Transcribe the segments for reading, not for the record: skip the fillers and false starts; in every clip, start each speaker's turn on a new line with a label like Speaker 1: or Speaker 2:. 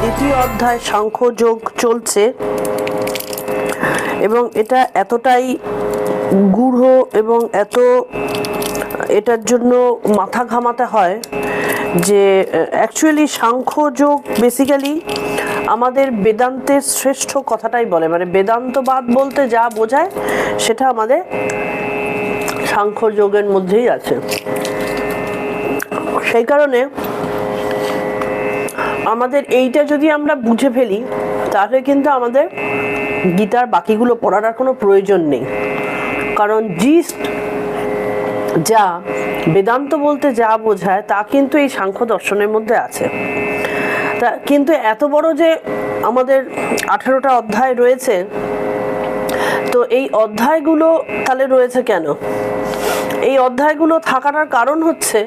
Speaker 1: দ্বিতীয় অধ্যায় সাংখ্যযোগ চলছে এবং এটা এতটাই গূঢ় এবং এটার জন্য মাথা ঘামাতে হয় যে অ্যাকচুয়ালি সাংখ্যযোগ বেসিক্যালি আমাদের বেদান্তের শ্রেষ্ঠ কথাটাই বলে, মানে বেদান্তবাদ বলতে যা বোঝায় সেটা আমাদের সাংখ্যযোগের মধ্যেই আছে। সেই কারণে আমাদের এইটা যদি আমরা বুঝে ফেলি তাহলে কিন্তু আমাদের গীতার বাকিগুলো পড়ার আর কোনো প্রয়োজন নেই, কারণ জিস্ট যা বেদান্ত বলতে যা বোঝায় তা কিন্তু এই সাংখ্য দর্শনের মধ্যে আছে। তা কিন্তু এত বড় যে আমাদের 18টা অধ্যায় রয়েছে, তো এই অধ্যায়গুলো তাহলে রয়েছে কেন? এই অধ্যায়গুলো থাকার কারণ হচ্ছে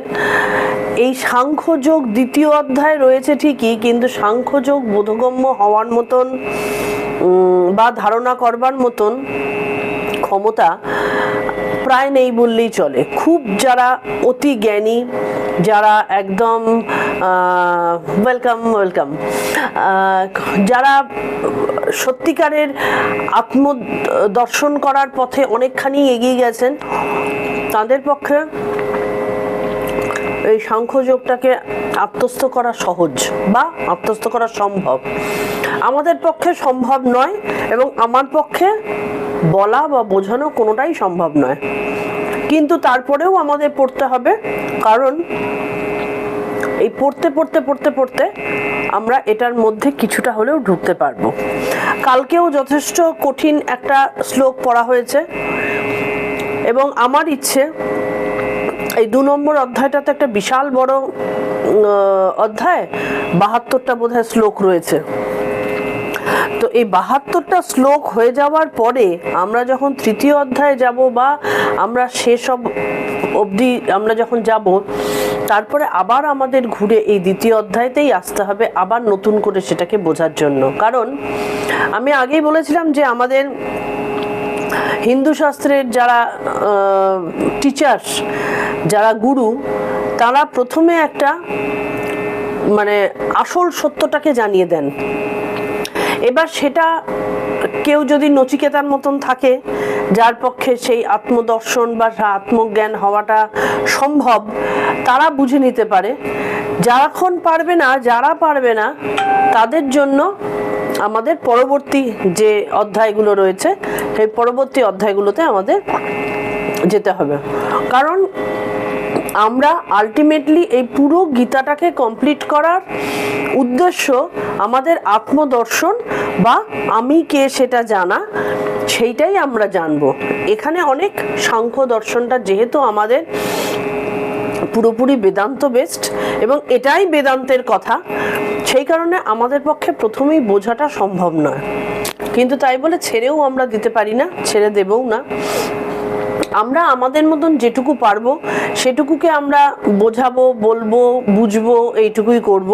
Speaker 1: এই সাংখ্যযোগ দ্বিতীয় অধ্যায় রয়েছে ঠিকই, কিন্তু সাংখ্যযোগ বোধগম্য হওয়ার মতন বা ধারণা করবার মতন ক্ষমতা প্রায় নেই বললেই চলে। খুব যারা অতি জ্ঞানী, যারা একদম ওয়েলকাম যারা সত্যিকারের আত্মদর্শন করার পথে অনেকখানি এগিয়ে গেছেন, তাদের পক্ষে এই সাংখ্যযোগটাকে আত্মস্থ করা সহজ বা আত্মস্থ করা সম্ভব। আমাদের পক্ষে সম্ভব নয় এবং আমার পক্ষে বলা বা বোঝানো কোনোটাই সম্ভব নয়, কিন্তু তারপরেও আমাদের পড়তে হবে, কারণ এই পড়তে আমরা এটার মধ্যে কিছুটা হলেও ঢুকতে পারবো। কালকেও যথেষ্ট কঠিন একটা শ্লোক পড়া হয়েছে এবং আমার ইচ্ছে এই 2 নম্বর অধ্যায়টাতে একটা বিশাল বড় অধ্যায়, 72টা বোধহয় শ্লোক রয়েছে। তো এই 72টা শ্লোক হয়ে যাওয়ার পরে আমরা যখন তৃতীয় অধ্যায়ে যাব বা আমরা সেসব অবধি আমরা যখন যাব, তারপরে আবার আমাদের ঘুরে এই দ্বিতীয় অধ্যায়তেই আসতে হবে আবার নতুন করে সেটাকে বোঝার জন্য। কারণ আমি আগেই বলেছিলাম যে আমাদের হিন্দু শাস্ত্রের যারা টিচার্স, যারা গুরু, তারা প্রথমে একটা মানে আসল সত্যটাকে জানিয়ে দেন। এবার সেটা কেউ যদি নচিকেতার মতন থাকে, যার পক্ষে সেই আত্মদর্শন বা আত্মজ্ঞান হওয়াটা সম্ভব, তারা বুঝে নিতে পারে। যারা পারবে না তাদের জন্য আমাদের পরবর্তী যে অধ্যায়গুলো রয়েছে সেই পরবর্তী অধ্যায়গুলোতে আমাদের যেতে হবে, কারণ আমরা আলটিমেটলি এই পুরো গীতাটাকে কমপ্লিট করার উদ্দেশ্য আমাদের আত্মদর্শন বা আমি কে সেটা জানা, সেইটাই আমরা জানবো। এখানে অনেক সাংখ্য দর্শনটা যেহেতু আমাদের পুরোপুরি বেদান্ত বেসড এবং এটাই বেদান্তের কথা, সেই কারণে আমাদের পক্ষে প্রথমেই বোঝাটা সম্ভব নয়, কিন্তু তাই বলে ছেড়েও আমরা দিতে পারি না, ছেড়ে দেবও না। আমরা আমাদের মতন যেটুকু পারবো সেটুকুকে আমরা বোঝাবো, বলবো, বুঝবো, এইটুকুই করব।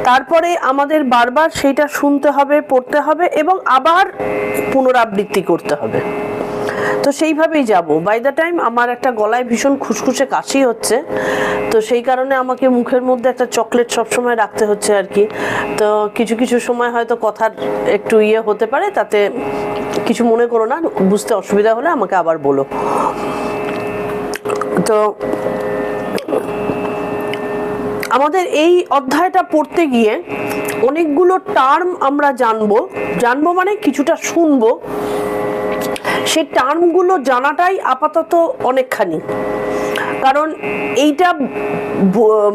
Speaker 1: তারপরে আমাদের বারবার সেইটা শুনতে হবে, পড়তে হবে এবং আবার পুনরাবৃত্তি করতে হবে। তো সেইভাবেই যাব। বাই দ্য টাইম আমার একটা গলায় ভীষণ খুসখুসে কাশি হচ্ছে, তো সেই কারণে আমাকে মুখের মধ্যে একটা চকলেট সবসময় রাখতে হচ্ছে আর কি। তো কিছু সময় হয়তো কথার একটু হতে পারে, তাতে কিছু মনে করো না, বুঝতে অসুবিধা হলে আমাকে আবার বলো। তো আমাদের এই অধ্যায়টা পড়তে গিয়ে অনেকগুলো টার্ম আমরা জানবো মানে কিছুটা শুনবো। সেই টার্মগুলো জানাটাই আপাতত অনেকখানি, কারণ এইটা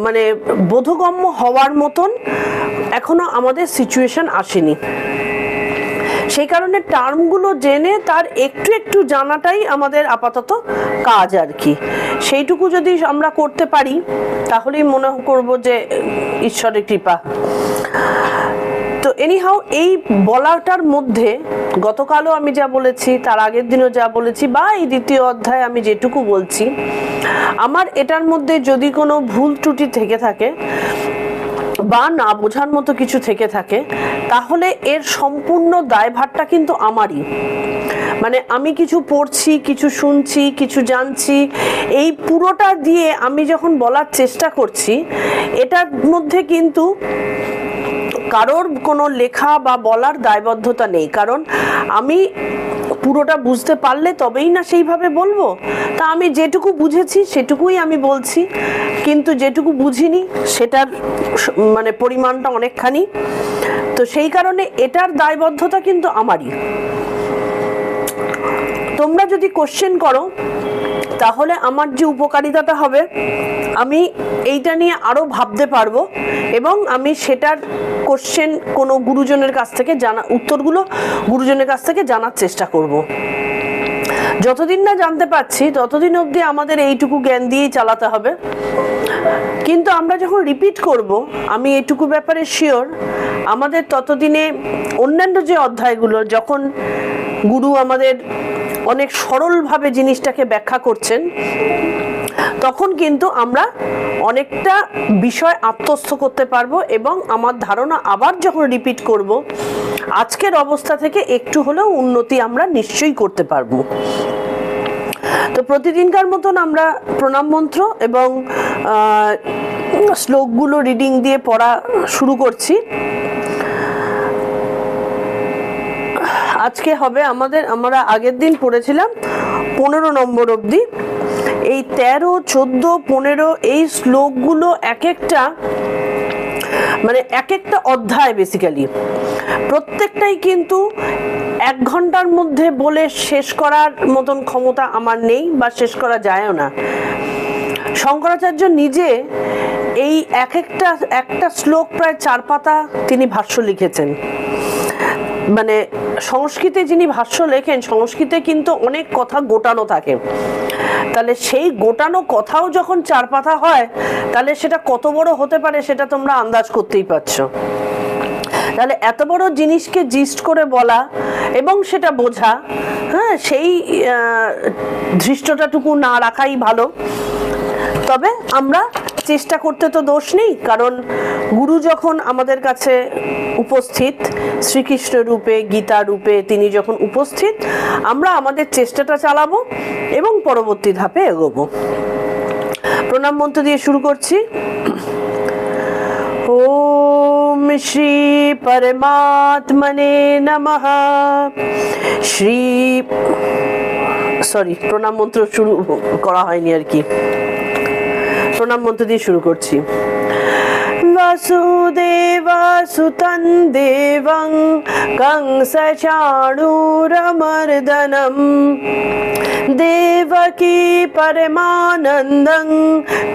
Speaker 1: মানে বোধগম্য হওয়ার মতন এখনো আমাদের সিচুয়েশন আসেনি। সেই কারণে টার্মগুলো জেনে তার একটু জানাটাই আমাদের আপাতত কাজ আর কি। সেইটুকু যদি আমরা করতে পারি তাহলেই মনে করব যে ঈশ্বরের কৃপা। তো এনিহাউ এই বলাটার মধ্যে গতকালও আমি যা বলেছি, তার আগের দিনও যা বলেছি, বা এই দ্বিতীয় অধ্যায়ে আমি যেটুকু বলছি, আমার এটার মধ্যে যদি কোনো ভুল ত্রুটি থেকে থাকে বা না বোঝার মতো কিছু থেকে থাকে, তাহলে এর সম্পূর্ণ দায়ভারটা কিন্তু আমারই। মানে আমি কিছু পড়ছি, কিছু শুনছি, কিছু জানছি, এই পুরোটা দিয়ে আমি যখন বলার চেষ্টা করছি, এটার মধ্যে কিন্তু কারোর কোনো লেখা বা বলার দায়বদ্ধতা নেই, কারণ আমি পুরোটা বুঝতে পারলে তবেই না সেইভাবে বলবো। তা আমি যেটুকু বুঝেছি সেটুকুই আমি বলছি, কিন্তু যেটুকু বুঝিনি সেটার মানে পরিমাণটা অনেকখানি। তো সেই কারণে এটার দায়বদ্ধতা কিন্তু আমারই। তোমরা যদি কোশ্চেন করো তাহলে আমার যে উপকারিতাটা হবে, আমি এইটা নিয়ে আরো ভাবতে পারবো এবং আমি সেটার কোশ্চেন কোনো গুরুজনের কাছ থেকে উত্তরগুলো গুরুজনের কাছ থেকে জানার চেষ্টা করব। যতদিন না জানতে পারছি ততদিন অবধি আমাদের এইটুকু জ্ঞান দিয়েই চালাতে হবে। কিন্তু আমরা যখন রিপিট করব, আমি এইটুকু ব্যাপারে শিওর, আমাদের ততদিনে অন্যান্য যে অধ্যায়গুলো যখন গুরু আমাদের অনেক সরলভাবে জিনিসটাকে ব্যাখ্যা করছেন, তখন কিন্তু আমরা অনেকটা বিষয় আত্মস্থ করতে পারবো এবং আমার ধারণা আবার যখন রিপিট করব, আজকের অবস্থা থেকে একটু হলেও উন্নতি আমরা নিশ্চয়ই করতে পারবো। তো প্রতিদিনকার মতন আমরা প্রণাম মন্ত্র এবং শ্লোকগুলো রিডিং দিয়ে পড়া শুরু করছি। আজকে হবে আমরা আগের দিন পড়েছিলাম 15 নম্বর অবধি। এই 13, 14, 15 এই শ্লোকগুলো এক একটা অধ্যায়, বেসিক্যালি প্রত্যেকটাই কিন্তু 1 ঘন্টার মধ্যে বলে শেষ করার মতন ক্ষমতা আমার নেই, বা শেষ করা যায়ও না। শঙ্করাচার্য নিজে এই একটা শ্লোক প্রায় 4 পাতা তিনি ভাষ্য লিখেছেন। মানে সংস্কৃতে যিনি ভাষ্য লেখেন, সংস্কৃতে কিন্তু অনেক কথা গোটানো থাকে, তাহলে সেই গোটানো কথাও যখন 4 পাতা হয়, তাহলে সেটা কত বড় হতে পারে সেটা তোমরা আন্দাজ করতেই পারছো। তাহলে এত বড় জিনিসকে জিস্ট করে বলা এবং সেটা বোঝা, হ্যাঁ, সেই ধৃষ্টতাটুকু না রাখাই ভালো। তবে আমরা চেষ্টা করতে তো দোষ নেই, কারণ গুরু যখন আমাদের কাছে উপস্থিত, শ্রীকৃষ্ণ রূপে, গীতা রূপে তিনি যখন উপস্থিত, আমরা আমাদের চেষ্টাটা চালাবো এবং পরবর্তী ধাপে এগোবো। প্রণাম মন্ত্র দিয়ে শুরু করছি। ওম শ্রী পরমাত্মনে নমঃ। প্রণাম মন্ত্র শুরু করা হয়নি আর কি, প্রণাম মন্ত্র দিয়ে শুরু করছি। বাসুদেবাসুতং দেবং কংসচাণূরমর্দনম দেবকী পরমানন্দং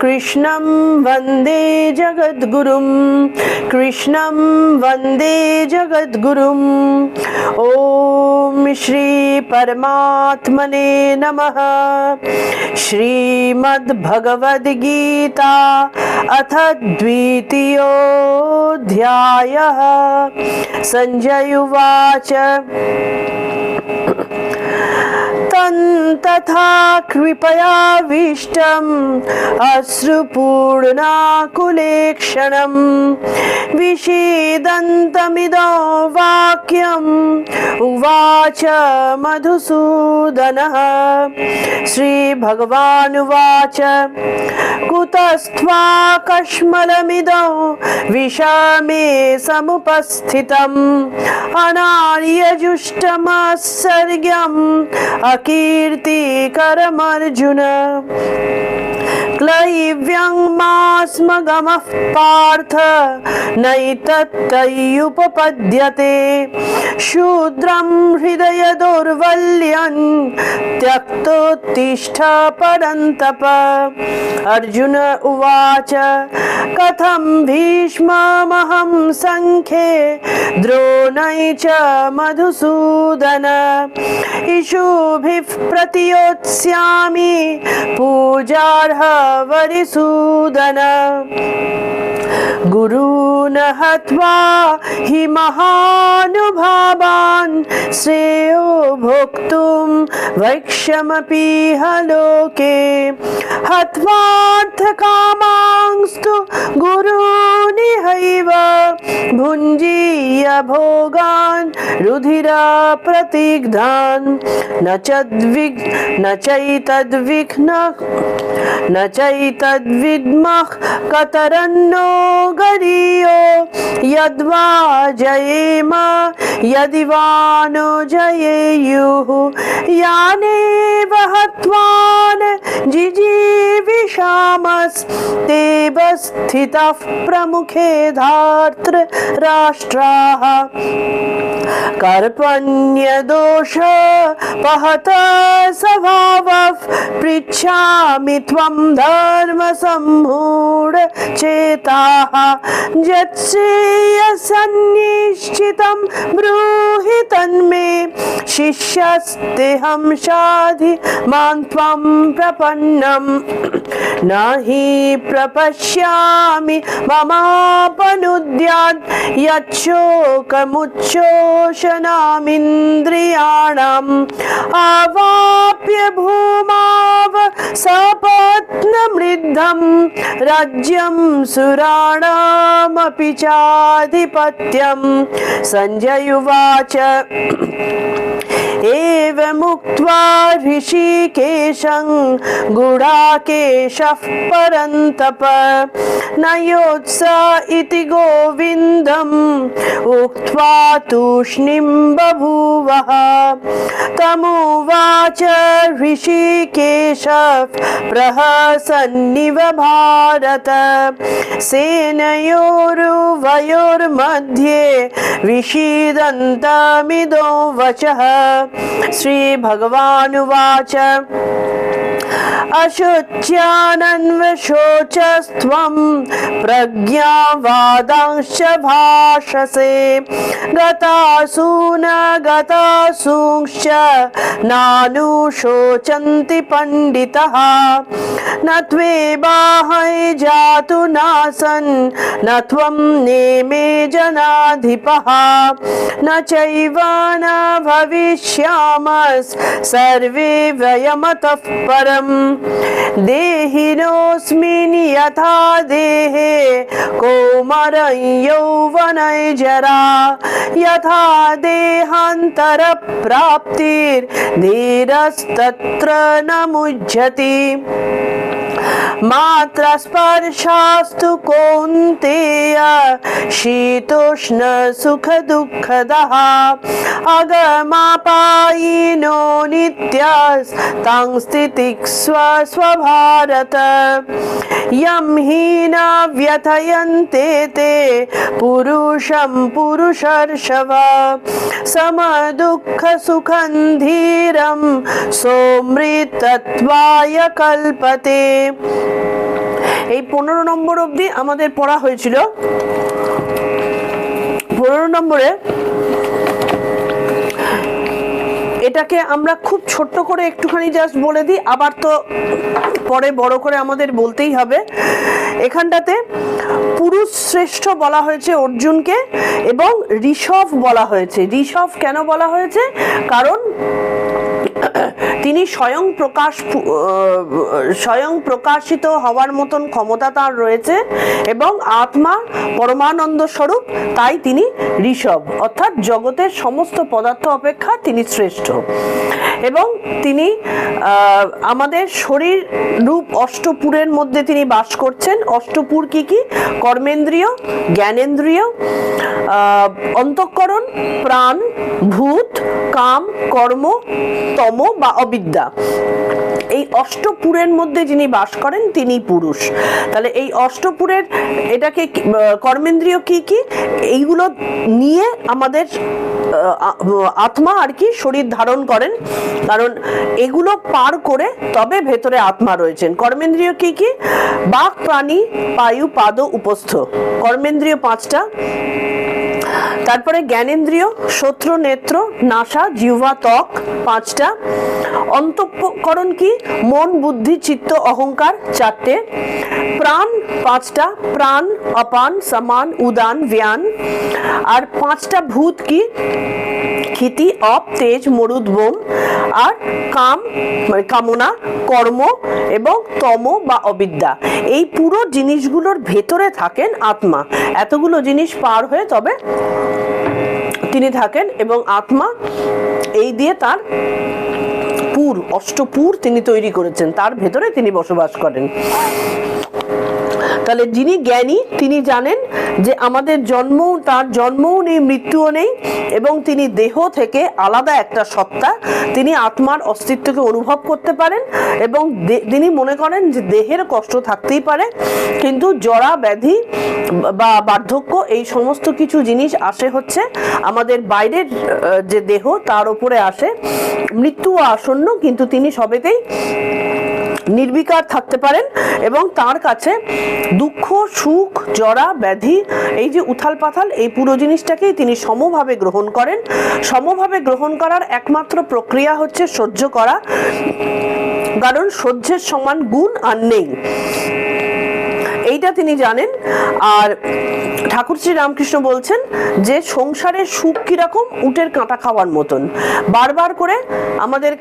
Speaker 1: কৃষ্ণং বন্দে জগদ্গুরুম। ওম শ্রী পরমাত্মনে নমঃ। শ্রীমদ্ভগবদ্গীতা अथ द्वितीयोऽध्यायः। संजय उवाच तथा कृपयाविष्टम् अश्रुपूर्णाकुलेक्षणम् विषीदन्तमिदं वाक्यम् उवाच मधुसूदनः। श्रीभगवानुवाच कुतस्त्वाकश्मलमिदं विषमे समुपस्थितम् अनार्यजुष्टमात्सर्ग्यम् अकीर्तिकरमर्जुन। क्लैव्यङ्मास्मगमः पार्थ नैतत्तयुपपद्यते। शूद्रं हृदय दौर्बल्यं त्यक्तोत्तिष्ठ परन्तप। अर्जुन उवाच कथं भीष्ममहं सङ्ख्ये द्रोणै च मधुसूदन। इषुभिः प्रतियोत्स्यामि पूजार्ह वरिसूदन। गुरून् हत्वा हि महानुभावान् श्रेयो भोक्तुं वैक्ष्यमपीह लोके। हत्वार्थकामांस्तु गुरूनिहैव भुञ्जीय भोगान् रुधिरा प्रतिग्धान् न चैतद्विद्मः कतरन्नो गरीयो यद्वा जयेम यदि वा नो जयेयुः यानेव हत्वान् जिजीविषामस्तेव स्थितः प्रमुखे धार्तृ राष्ट्राः कर्पण्यदोष पहत स्वभावः पृच्छामि त्वं धर्म सम्मूढ चेताः यत्श्रेयसन्निश्चितं ब्रूहि तन्मे शिष्यस्तेऽहं शाधि मां त्वं प्रपन्नम् न हि प्रपश्यामि ममापनुद्यात् यच्छोकमुच्छोषणामिन्द्रियाणाम् आवाप्य भूमाव सपत्नमृद्धं राज्यं सुराणामपि चाधिपत्यं सञ्जय उवाच एवमुक्त्वा ऋषिकेशं गुडाकेशः परन्तप न योत्स इति गोविन्दम् उक्त्वा तूष्णीं बभूवः तमुवाच ऋषिकेशः प्रहसन्निव भारत सेनयोरुभयोर्मध्ये विषीदन्तमिदो वचः श्रीभगवानुवाच अशुच्यानन्वशोचस्त्वं प्रज्ञावादांश्च भाषसे गतासून गतासूंश्च नानुशोचन्ति पण्डितः न त्वेबाहै जातु नासन् न त्वं नेमे जनाधिपः न चैव न भविष्यामः सर्वे वयमतः परम् देहिनोऽस्मिन् यथा देहे कौमारं यौवनं जरा यथा देहान्तरप्राप्तिर्धीरस्तत्र न मुह्यति मात्रस्पर्शास्तु कौन्तेय शीतोष्ण सुख दुःखदः अगमापायिनो नित्यस्तं स्थितिक्स्व स्वभारत यं हि न व्यथयन्ते ते पुरुषं पुरुषर्षभ समदुःख सुखं धीरं सोमृतत्वाय कल्पते। এই 15 নম্বর অবধি আমাদের পড়া হয়েছিল। 15 নম্বরে এটাকে আমরা খুব ছোট্ট করে একটুখানি জাস্ট বলে দিই, আবার তো পরে বড় করে আমাদের বলতেই হবে। এখানটাতে পুরুষ শ্রেষ্ঠ বলা হয়েছে অর্জুনকে এবং ঋষভ বলা হয়েছে। ঋষভ কেন বলা হয়েছে? কারণ তিনি স্বয়ং প্রকাশিত হওয়ার মতন ক্ষমতা তার রয়েছে এবং আত্মা পরমানন্দ স্বরূপ, তাই তিনি ঋষভ, অর্থাৎ জগতের সমস্ত পদার্থ অপেক্ষা তিনি শ্রেষ্ঠ। এবং তিনি আমাদের শরীর রূপ অষ্টপুরের মধ্যে তিনি বাস করছেন। অষ্টপুর কি কি? কর্মেন্দ্রিয়, জ্ঞানেন্দ্রিয়, অন্তঃকরণ, প্রাণ, ভূত, কাম, কর্ম, তম বা অবিদ্যা। এই অষ্টপুরের মধ্যে যিনি বাস করেন তিনি পুরুষ। তাহলে এই অষ্টপুরের এটাকে কর্মেন্দ্রিয় কি কি, এইগুলো নিয়ে আমাদের আত্মা আর কি শরীর ধারণ করেন, কারণ এগুলো পার করে তবে ভেতরে আত্মা রয়েছেন। কর্মেন্দ্রিয় কি কি? বাক, প্রাণী, পায়ু, পাদ, উপস্থ, কর্মেন্দ্রিয় 5টা। তারপরে জ্ঞানেন্দ্রিয় শ্রোত্র, নেত্র, নাসা, জিহ্বা, ত্বক 5টা। অন্তঃকরণ কি? মন, বুদ্ধি, চিত্ত, অহংকার 4টে। প্রাণ 5টা, প্রাণ, অপান, সমান, উদান, ব্যান। আর 5টা ভূত কি? ক্ষিতি, অপ তেজ, মরুদ, বোম, আর কাম মানে কামনা, কর্ম এবং তম বা অবিদ্যা। এই পুরো জিনিসগুলোর ভেতরে থাকেন আত্মা। এতগুলো জিনিস পার হয়ে তবে তিনি থাকেন এবং আত্মা এই দিয়ে তার অষ্টপুর তিনি তৈরি করেছেন, তার ভেতরে তিনি বসবাস করেন। তাহলে যিনি জ্ঞানী তিনি জানেন যে আমাদের তার জন্মও নেই, মৃত্যুও নেই, এবং তিনি দেহ থেকে আলাদা একটা সত্তা। তিনি আত্মার অস্তিত্বকে অনুভব করতে পারেন এবং তিনি মনে করেন যে দেহের কষ্ট থাকতেই পারে, কিন্তু জরা ব্যাধি বা বার্ধক্য এই সমস্ত কিছু জিনিস আসে হচ্ছে আমাদের বাইরের যে দেহ তার উপরে আসে। মৃত্যু আসন্ন, কিন্তু তিনি সবেতেই নির্বিকার থাকতে পারেন এবং তার কাছে দুঃখ, সুখ, জরা ব্যাধি, এই যে উথাল পাথাল, এই পুরো জিনিসটাকেই তিনি সমভাবে গ্রহণ করেন। সমভাবে গ্রহণ করার একমাত্র প্রক্রিয়া হচ্ছে সহ্য করা, কারণ সহ্যের সমান গুণ আর নেই, এইটা তিনি জানেন। আর ঠাকুর শ্রী রামকৃষ্ণ বলছেন যে সংসারের সুখ কিরকম, উটের কাঁটা খাওয়ার মতন। বারবার করে আমাদের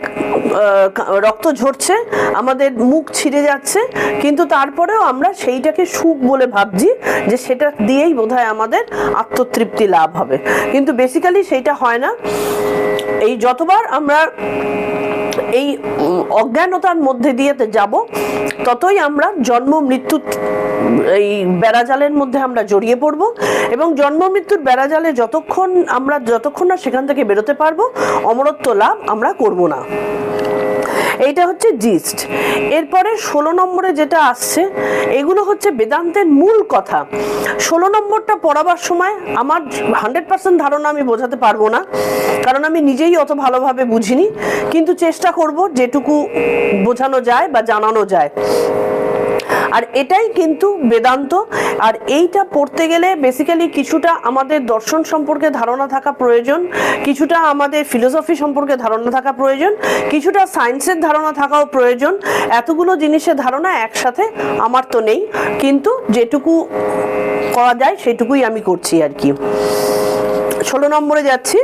Speaker 1: রক্ত ঝরছে, আমাদের মুখ ছিঁড়ে যাচ্ছে, কিন্তু তারপরেও আমরা সেইটাকে সুখ বলে ভাবছি যে সেটা দিয়েই বোধহয় আমাদের আত্মতৃপ্তি লাভ হবে, কিন্তু বেসিক্যালি সেইটা হয় না। এই যতবার আমরা এই অজ্ঞানতার মধ্যে দিয়ে যাব, ততই আমরা জন্ম মৃত্যু এই বেড়াজালের মধ্যে আমরা জড়িয়ে পড়ব, এবং জন্ম মৃত্যুর বেড়াজালে যতক্ষণ না সেখান থেকে বেরোতে পারবো, অমরত্ব লাভ আমরা করব না। এইটা হচ্ছে জিস্ট। এরপরে 16 নম্বরে যেটা আসছে, এগুলো হচ্ছে বেদান্তের মূল কথা। 16 নম্বরটা পড়াবার সময় আমার 100% ধারণা আমি বোঝাতে পারবো না, কারণ আমি নিজেই অত ভালোভাবে বুঝিনি, কিন্তু চেষ্টা করব যেটুকু বোঝানো যায় বা জানানো যায়। আর এটাই কিন্তু বেদান্ত। আর এইটা পড়তে গেলে বেসিক্যালি কিছুটা আমাদের দর্শন সম্পর্কে ধারণা থাকা প্রয়োজন, কিছুটা আমাদের ফিলোসফি সম্পর্কে ধারণা থাকা প্রয়োজন, কিছুটা সায়েন্সের ধারণা থাকাও প্রয়োজন। এতগুলো জিনিসের ধারণা একসাথে আমার তো নেই, কিন্তু যেটুকু করা যায় সেটুকুই আমি করছি আর কি। 16 নম্বরে যাচ্ছি।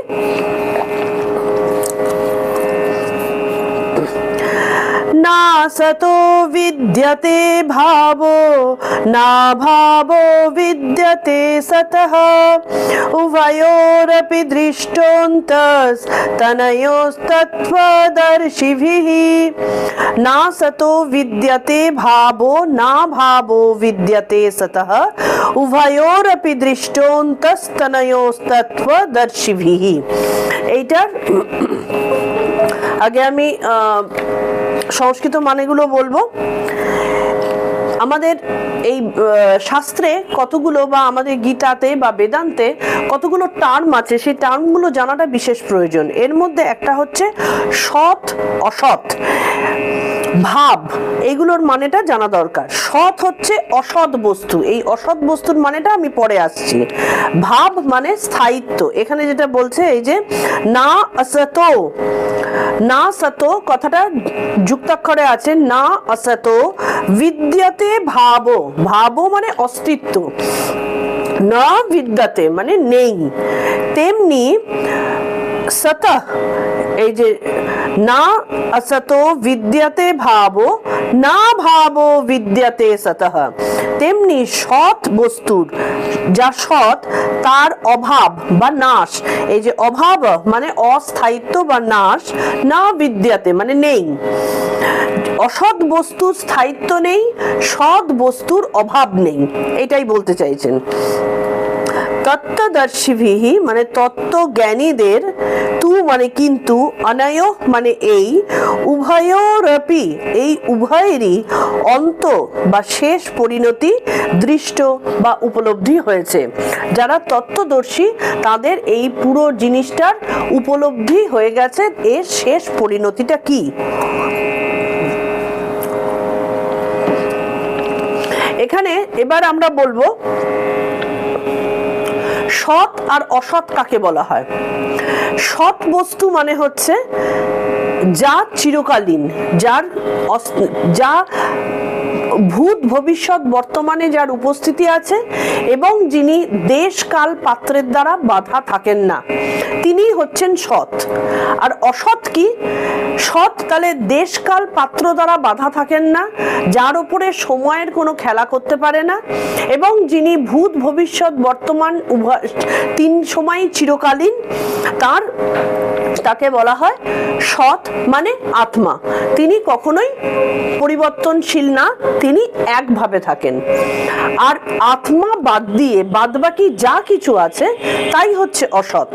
Speaker 1: না সতো বিদ্যতে ভাবো, না ভাবো বিদ্যতে সতঃ, উভয়োরপি দৃষ্টন্তস তনয়োস্তত্ত্বদর্শিভিঃ। না সতো বিদ্যতে ভাবো, না ভাবো বিদ্যতে সতঃ, উভয়োরপি দৃষ্টন্তস তনয়োস্তত্ত্বদর্শিভিঃ। এইটার আগে আমি সংস্কৃত মানেগুলো বলবো। আমাদের এই শাস্ত্রে কতগুলো, বা আমাদের গীতাতে বা বেদান্তে কতগুলো টার্ম আছে, সেই টার্মগুলো জানাটা বিশেষ প্রয়োজন। এর মধ্যে একটা হচ্ছে সৎ, অসৎ, ভাব, এইগুলোর মানেটা জানা দরকার। সৎ হচ্ছে অসৎ বস্তু, এই অসৎ বস্তুর মানেটা আমি পরে আসছি। ভাব মানে স্থায়িত্ব। এখানে যেটা বলছে এই যে না অসত, না সত কথাটা যুক্তাক্ষরে আছে, না অসত বিদ্যতে ভাবো, ভাবো মানে অস্তিত্ব, না বিদ্যতে মানে নেই। তেমনি সত, এই যে না অসতো বিদ্যতে ভাবো, না ভাবো বিদ্যতে সতঃ, তেমনি সৎ বস্তুর, যা সৎ, তার অভাব বা নাশ। এই যে অভাব মানে অস্থায়িত্ব বা নাশ, না বিদ্যতে মানে নেই। অসৎ বস্তুর স্থায়িত্ব নেই, সৎ বস্তুর অভাব নেই, এটাই বলতে চাইছেন। তত্ত্বদর্শিভিঃ মানে তত্ত্বজ্ঞানীদের, তু মানে কিন্তু, অনয় মানে এই, উভয়োরপি এই উভয়েরই অন্ত বা শেষ পরিণতি দৃষ্ট বা উপলব্ধি হয়েছে। যারা তত্ত্বদর্শী তাদের এই পুরো জিনিসটার উপলব্ধি হয়ে গেছে, এর শেষ পরিণতিটা কি। এখানে এবার আমরা বলবো সৎ আর অসৎ কাকে বলা হয়। সৎ বস্তু মানে হচ্ছে যা চিরকালীন, যা ভূত ভবিষ্যৎ বর্তমানে যার উপস্থিতি আছে এবং যিনি দেশ কাল পাত্রের দ্বারা বাধা থাকেন না, তিনি হচ্ছেন সৎ। আর অসৎ কি? সৎ তাহলে দেশ কাল পাত্র দ্বারা বাধা থাকেন না, যার উপরে সময়ের কোনো খেলা করতে পারে না, এবং যিনি ভূত ভবিষ্যৎ বর্তমান তিন সময় চিরকালীন, তাকে বলা হয় সৎ, মানে আত্মা। তিনি কখনোই পরিবর্তনশীল না, তিনি একভাবে থাকেন। আর আত্মা বাদ দিয়ে বাদবাকি যা কিছু আছে তাই হচ্ছে অসৎ,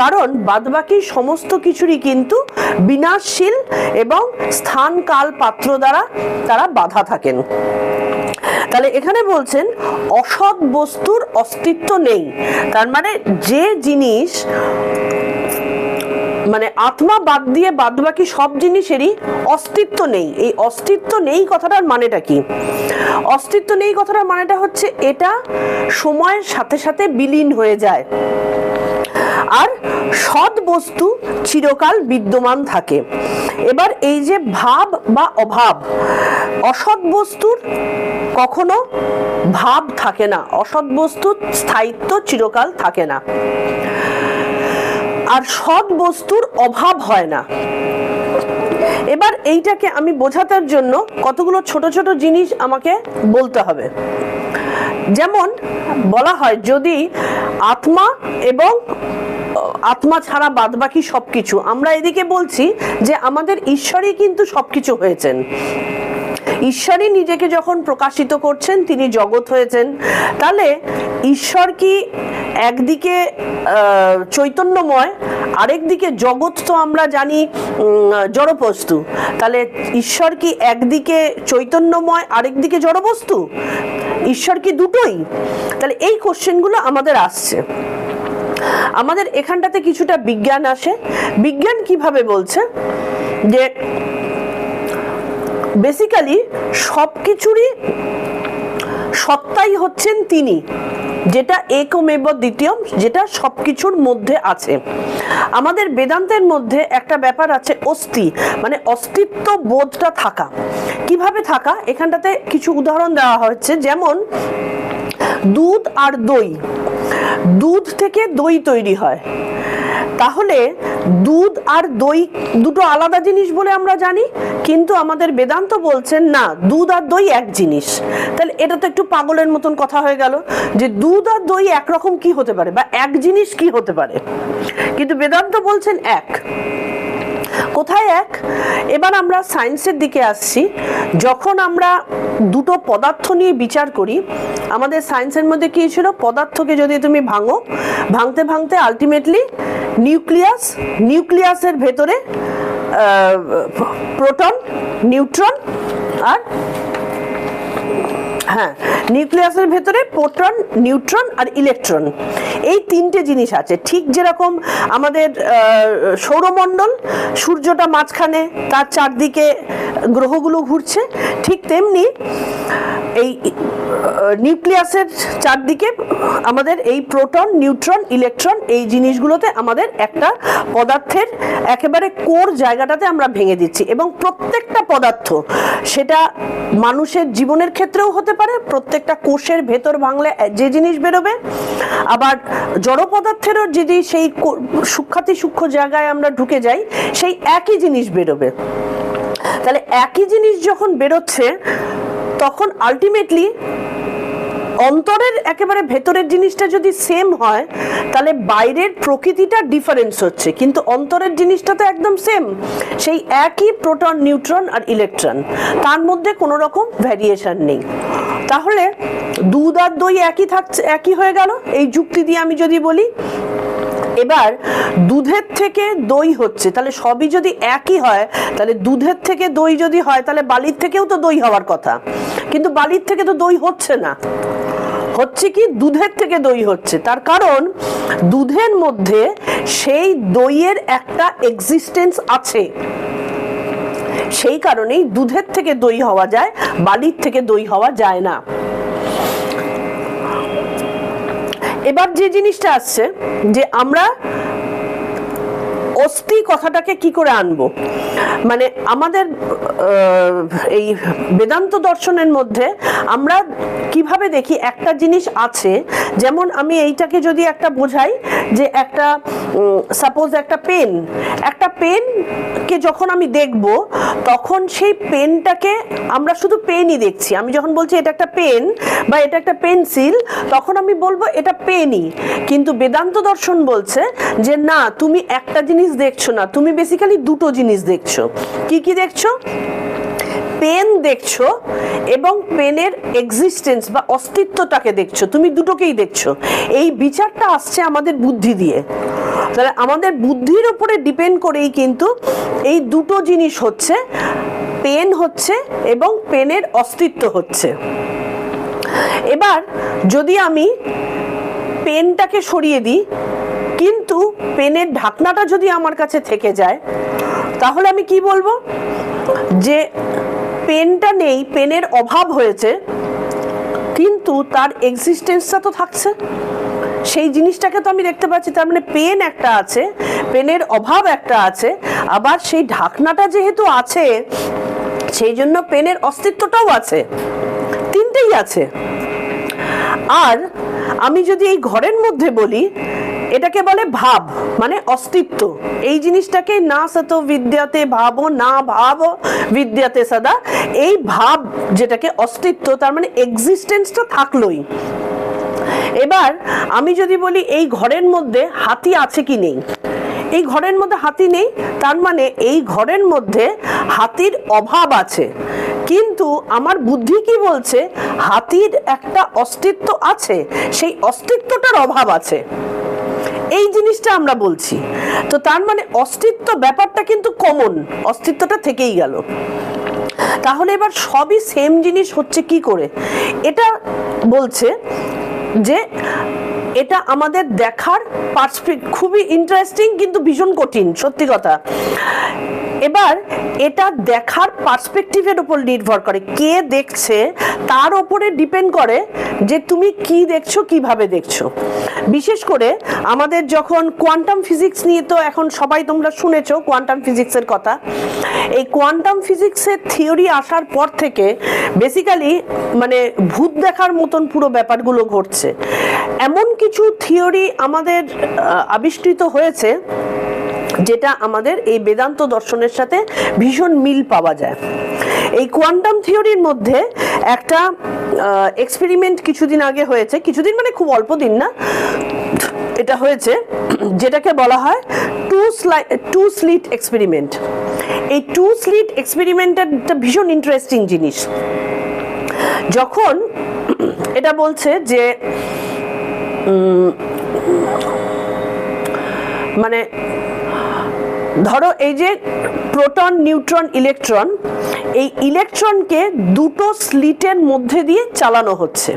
Speaker 1: কারণ বাদবাকি সমস্ত কিছুরই কিন্তু বিনাশশীল এবং স্থান কাল পাত্র দ্বারা তারা বাধা থাকেন। তাহলে এখানে বলছেন অসৎ বস্তুর অস্তিত্ব নেই, তার মানে যে জিনিস মানে আত্মা বাদ দিয়ে বাদবাকি সব জিনিসেরই অস্তিত্ব নেই। এই অস্তিত্ব নেই কথাটার মানেটা কি? অস্তিত্ব নেই কথাটার মানেটা হচ্ছে এটা সময়ের সাথে সাথে বিলীন হয়ে যায়, আর সৎ বস্তু চিরকাল বিদ্যমান থাকে। এবার এই যে ভাব বা অভাব, অসৎ বস্তুর কখনো ভাব থাকে না, অসৎ বস্তুর স্থায়িত্ব চিরকাল থাকে না, আর সৎ বস্তুর অভাব হয় না। এবার এইটাকে আমি বোঝানোর জন্য কতগুলো ছোট ছোট জিনিস আমাকে বলতে হবে। যেমন বলা হয় যদি আত্মা এবং আত্মা ছাড়া বাদবাকি সবকিছু, আমরা এদিকে বলছি যে আমাদের ঈশ্বরই কিন্তু সবকিছু হয়েছেন। ঈশ্বরই নিজেকে যখন প্রকাশিত করছেন তিনি জগৎ হয়েছেন। তাহলে ঈশ্বর কি একদিকে চৈতন্যময়, আরেকদিকে জগৎ তো আমরা জানি জড়বস্তু। তাহলে ঈশ্বর কি একদিকে চৈতন্যময় আরেকদিকে জড়বস্তু? ঈশ্বর কি দুটোই? তাহলে এই কোশ্চেনগুলো আমাদের আসছে। আমাদের এখানটাতে কিছুটা বিজ্ঞান আসে। বিজ্ঞান কিভাবে বলছে যে বেসিক্যালি সবকিছুরই সত্তাই হচ্ছেন তিনি, যেটা একমেব দ্বিতীয়ম, যেটা সবকিছুর মধ্যে আছে। আমাদের বেদান্তের মধ্যে একটা ব্যাপার আছে অস্তি, মানে অস্তিত্ব বোধটা থাকা। কিভাবে থাকা, এখানটাতে কিছু উদাহরণ দেওয়া হচ্ছে। যেমন দুধ আর দই, দুধ থেকে দই তৈরি হয়, তাহলে দুধ আর দই দুটো আলাদা জিনিস বলে আমরা জানি, কিন্তু আমাদের বেদান্ত বলছেন না, দুধ আর দই এক জিনিস। তাহলে এটা তো একটু পাগলের মতন কথা হয়ে গেল যে দুধ আর দই একরকম কি হতে পারে বা এক জিনিস কি হতে পারে, কিন্তু বেদান্ত বলছেন এক। কোথায় এক? এবার আমরা সায়েন্সের দিকে আসছি। যখন আমরা দুটো পদার্থ নিয়ে বিচার করি, আমাদের সায়েন্সের মধ্যে কি ছিল? পদার্থকে যদি তুমি ভাঙো, ভাঙতে ভাঙতে আলটিমেটলি নিউক্লিয়াস, নিউক্লিয়াসের ভেতরে প্রোটন, নিউট্রন আর নিউক্লিয়াসের ভেতরে প্রোটন, নিউট্রন আর ইলেকট্রন, এই তিনটে জিনিস আছে। ঠিক যেরকম আমাদের সৌরমণ্ডল, সূর্যটা মাঝখানে, তার চারদিকে গ্রহগুলো ঘুরছে, ঠিক তেমনি এই নিউক্লিয়াসের চারদিকে আমাদের এই প্রোটন, নিউট্রন, ইলেকট্রন, এই জিনিসগুলোতে আমাদের একটা পদার্থের একেবারে কোর জায়গাটাতে আমরা ভেঙে দিচ্ছি। এবং প্রত্যেকটা পদার্থ, সেটা মানুষের জীবনের ক্ষেত্রেও হতে পারে, প্রত্যেকটা কোষের ভেতর ভাঙলে যে জিনিস বেরোবে, আবার জড় পদার্থেরও যদি সেই সূক্ষ্মাতি সূক্ষ্ম জায়গায় আমরা ঢুকে যাই, সেই একই জিনিস বেরোবে। তাহলে একই জিনিস যখন বেরোচ্ছে, তখন আলটিমেটলি অন্তরের একেবারে ভেতরের জিনিসটা যদি সেম হয়, তাহলে বাইরের প্রকৃতিটা ডিফারেন্স হচ্ছে, কিন্তু অন্তরের জিনিসটা তো একদম সেম, সেই একই প্রোটন, নিউট্রন আর ইলেকট্রন, তার মধ্যে কোনো রকম ভ্যারিয়েশন নেই। তাহলে দুধ আর দই একই থাকছে, একই হয়ে গেল এই যুক্তি দিয়ে আমি যদি বলি। এবার দুধের থেকে দই হচ্ছে, তাহলে সবই যদি একই হয়, তাহলে দুধের থেকে দই যদি হয়, তাহলে বালির থেকেও তো দই হওয়ার কথা, কিন্তু বালির থেকে তো দই হচ্ছে না, হচ্ছে কি দুধের থেকে দই হচ্ছে। তার কারণ দুধের মধ্যে সেই দইয়ের একটা এক্সিস্টেন্স আছে, সেই কারণেই দুধের থেকে দই হওয়া যায়, বালির থেকে দই হওয়া যায় না। এবার যে জিনিসটা আসছে যে আমরা অস্থি কথাটাকে কি করে আনবো? মানে আমাদের এই বেদান্ত দর্শনের মধ্যে আমরা কিভাবে দেখি একটা জিনিস আছে, যেমন আমি এইটাকে যদি একটা বোঝাই যে একটা সাপোজ একটা পেনকে যখন আমি দেখব তখন সেই পেনটাকে আমরা শুধু পেনই দেখছি। আমি যখন বলছি এটা একটা পেন বা এটা একটা পেন্সিল, তখন আমি বলবো এটা পেনই। কিন্তু বেদান্ত দর্শন বলছে যে না, তুমি একটা জিনিস দেখছো না, তুমি বেসিক্যালি দুটো জিনিস দেখছো। কি কি দেখছো? পেন দেখছো এবং পেনের এক্সিস্টেন্স বা অস্তিত্বটাকে দেখছো, তুমি দুটোকেই দেখছো। এই বিচারটা আসছে আমাদের বুদ্ধি দিয়ে। তাহলে আমাদের বুদ্ধির উপরে ডিপেন্ড করেই কিন্তু এই দুটো জিনিস হচ্ছে, পেন হচ্ছে এবং পেনের অস্তিত্ব হচ্ছে। এবার যদি আমি পেনটাকে সরিয়ে দিই কিন্তু পেনের ঢাকনাটা যদি আমার কাছে থেকে যায়, তাহলে আমি কি বলবো? যে পেনটা নেই, পেনের অভাব হয়েছে, কিন্তু তার এক্সিস্টেন্সটা তো থাকছে, সেই জিনিসটাকে তো আমি দেখতে পাচ্ছি। তার মানে পেন একটা আছে, পেনের অভাব একটা আছে, আবার সেই ঢাকনাটা যেহেতু আছে সেই জন্য পেনের অস্তিত্বটাও আছে, তিনটেই আছে। আর আমি যদি এই ঘরের মধ্যে বলি, এটাকে বলে ভাব, মানে অস্তিত্ব। এই জিনিসটাকে না সতো বিদ্যাতে ভাবো, না ভাবো বিদ্যাতে সদা। এই ভাব যেটাকে অস্তিত্ব, তার মানে এক্সিস্টেন্সটা থাকলোই। এবার আমি যদি বলি এই ঘরের মধ্যে হাতি আছে কি নেই, এই ঘরের মধ্যে হাতি নেই, তার মানে এই ঘরের মধ্যে হাতির অভাব আছে। কিন্তু আমার বুদ্ধি কি বলছে? হাতির একটা অস্তিত্ব আছে, সেই অস্তিত্বটার অভাব আছে, এই জিনিসটা আমরা বলছি। তো তার মানে অস্তিত্ব ব্যাপারটা কিন্তু কমন, অস্তিত্বটা থেকেই গেল। তাহলে এবার সবই সেম জিনিস হচ্ছে কি করে? এটা বলছে যে এটা আমাদের দেখার পার্সপেক্টিভ খুবই ইন্টারেস্টিং, কিন্তু ভীষণ কঠিন, সত্যি কথা। এবার এটা দেখার পার্সপেক্টিভের উপর নির্ভর করে, কে দেখছে তার উপরে ডিপেন্ড করে যে তুমি কি দেখছো, কিভাবে দেখছো। বিশেষ করে আমাদের যখন কোয়ান্টাম ফিজিক্স নিয়ে, তো এখন সবাই তোমরা শুনেছো কোয়ান্টাম ফিজিক্সের কথা। এই কোয়ান্টাম ফিজিক্সের থিওরি আসার পর থেকে বেসিক্যালি মানে ভূত দেখার মতন পুরো ব্যাপারগুলো ঘটছে। এমন কিছু থিওরি আমাদের আবিষ্কৃত হয়েছে যেটা আমাদের এই বেদান্ত দর্শনের সাথে ভীষণ মিল পাওয়া যায়। এই কোয়ান্টাম থিওরির মধ্যে একটা এক্সপেরিমেন্ট কিছুদিন আগে হয়েছে, কিছুদিন মানে খুব অল্প দিন না, এটা হয়েছে যেটাকে বলা হয় টু স্লিট এক্সপেরিমেন্ট। এই টু স্লিট এক্সপেরিমেন্টটা ভীষণ ইন্টারেস্টিং জিনিস। যখন এটা বলছে যে মানে ধরো এই যে প্রোটন, নিউট্রন, ইলেকট্রন, এই ইলেকট্রনকে দুটো স্লিটের মধ্যে দিয়ে চালানো হচ্ছে।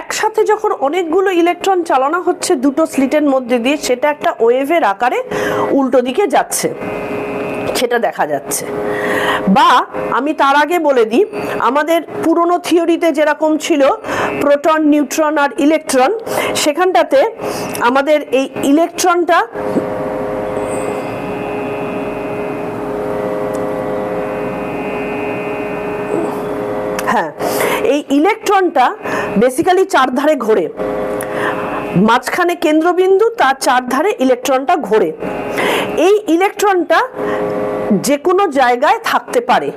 Speaker 1: একসাথে যখন অনেকগুলো ইলেকট্রন চালানো হচ্ছে দুটো স্লিটের মধ্যে দিয়ে, সেটা একটা ওয়েভের আকারে উল্টো দিকে যাচ্ছে, সেটা দেখা যাচ্ছে। বা আমি তার আগে বলে দিই, আমাদের পুরনো থিওরিতে যেরকম ছিল প্রোটন, নিউট্রন আর ইলেকট্রন, সেখানটাতে আমাদের এই ইলেকট্রনটা এই ইলেকট্রনটা বেসিক্যালি চারধারে ঘোরে, মাঝখানে কেন্দ্রবিন্দু, তার চারধারে ইলেকট্রনটা ঘোরে। এই ইলেকট্রনটা যে কোনো জায়গায় থাকতে পারে,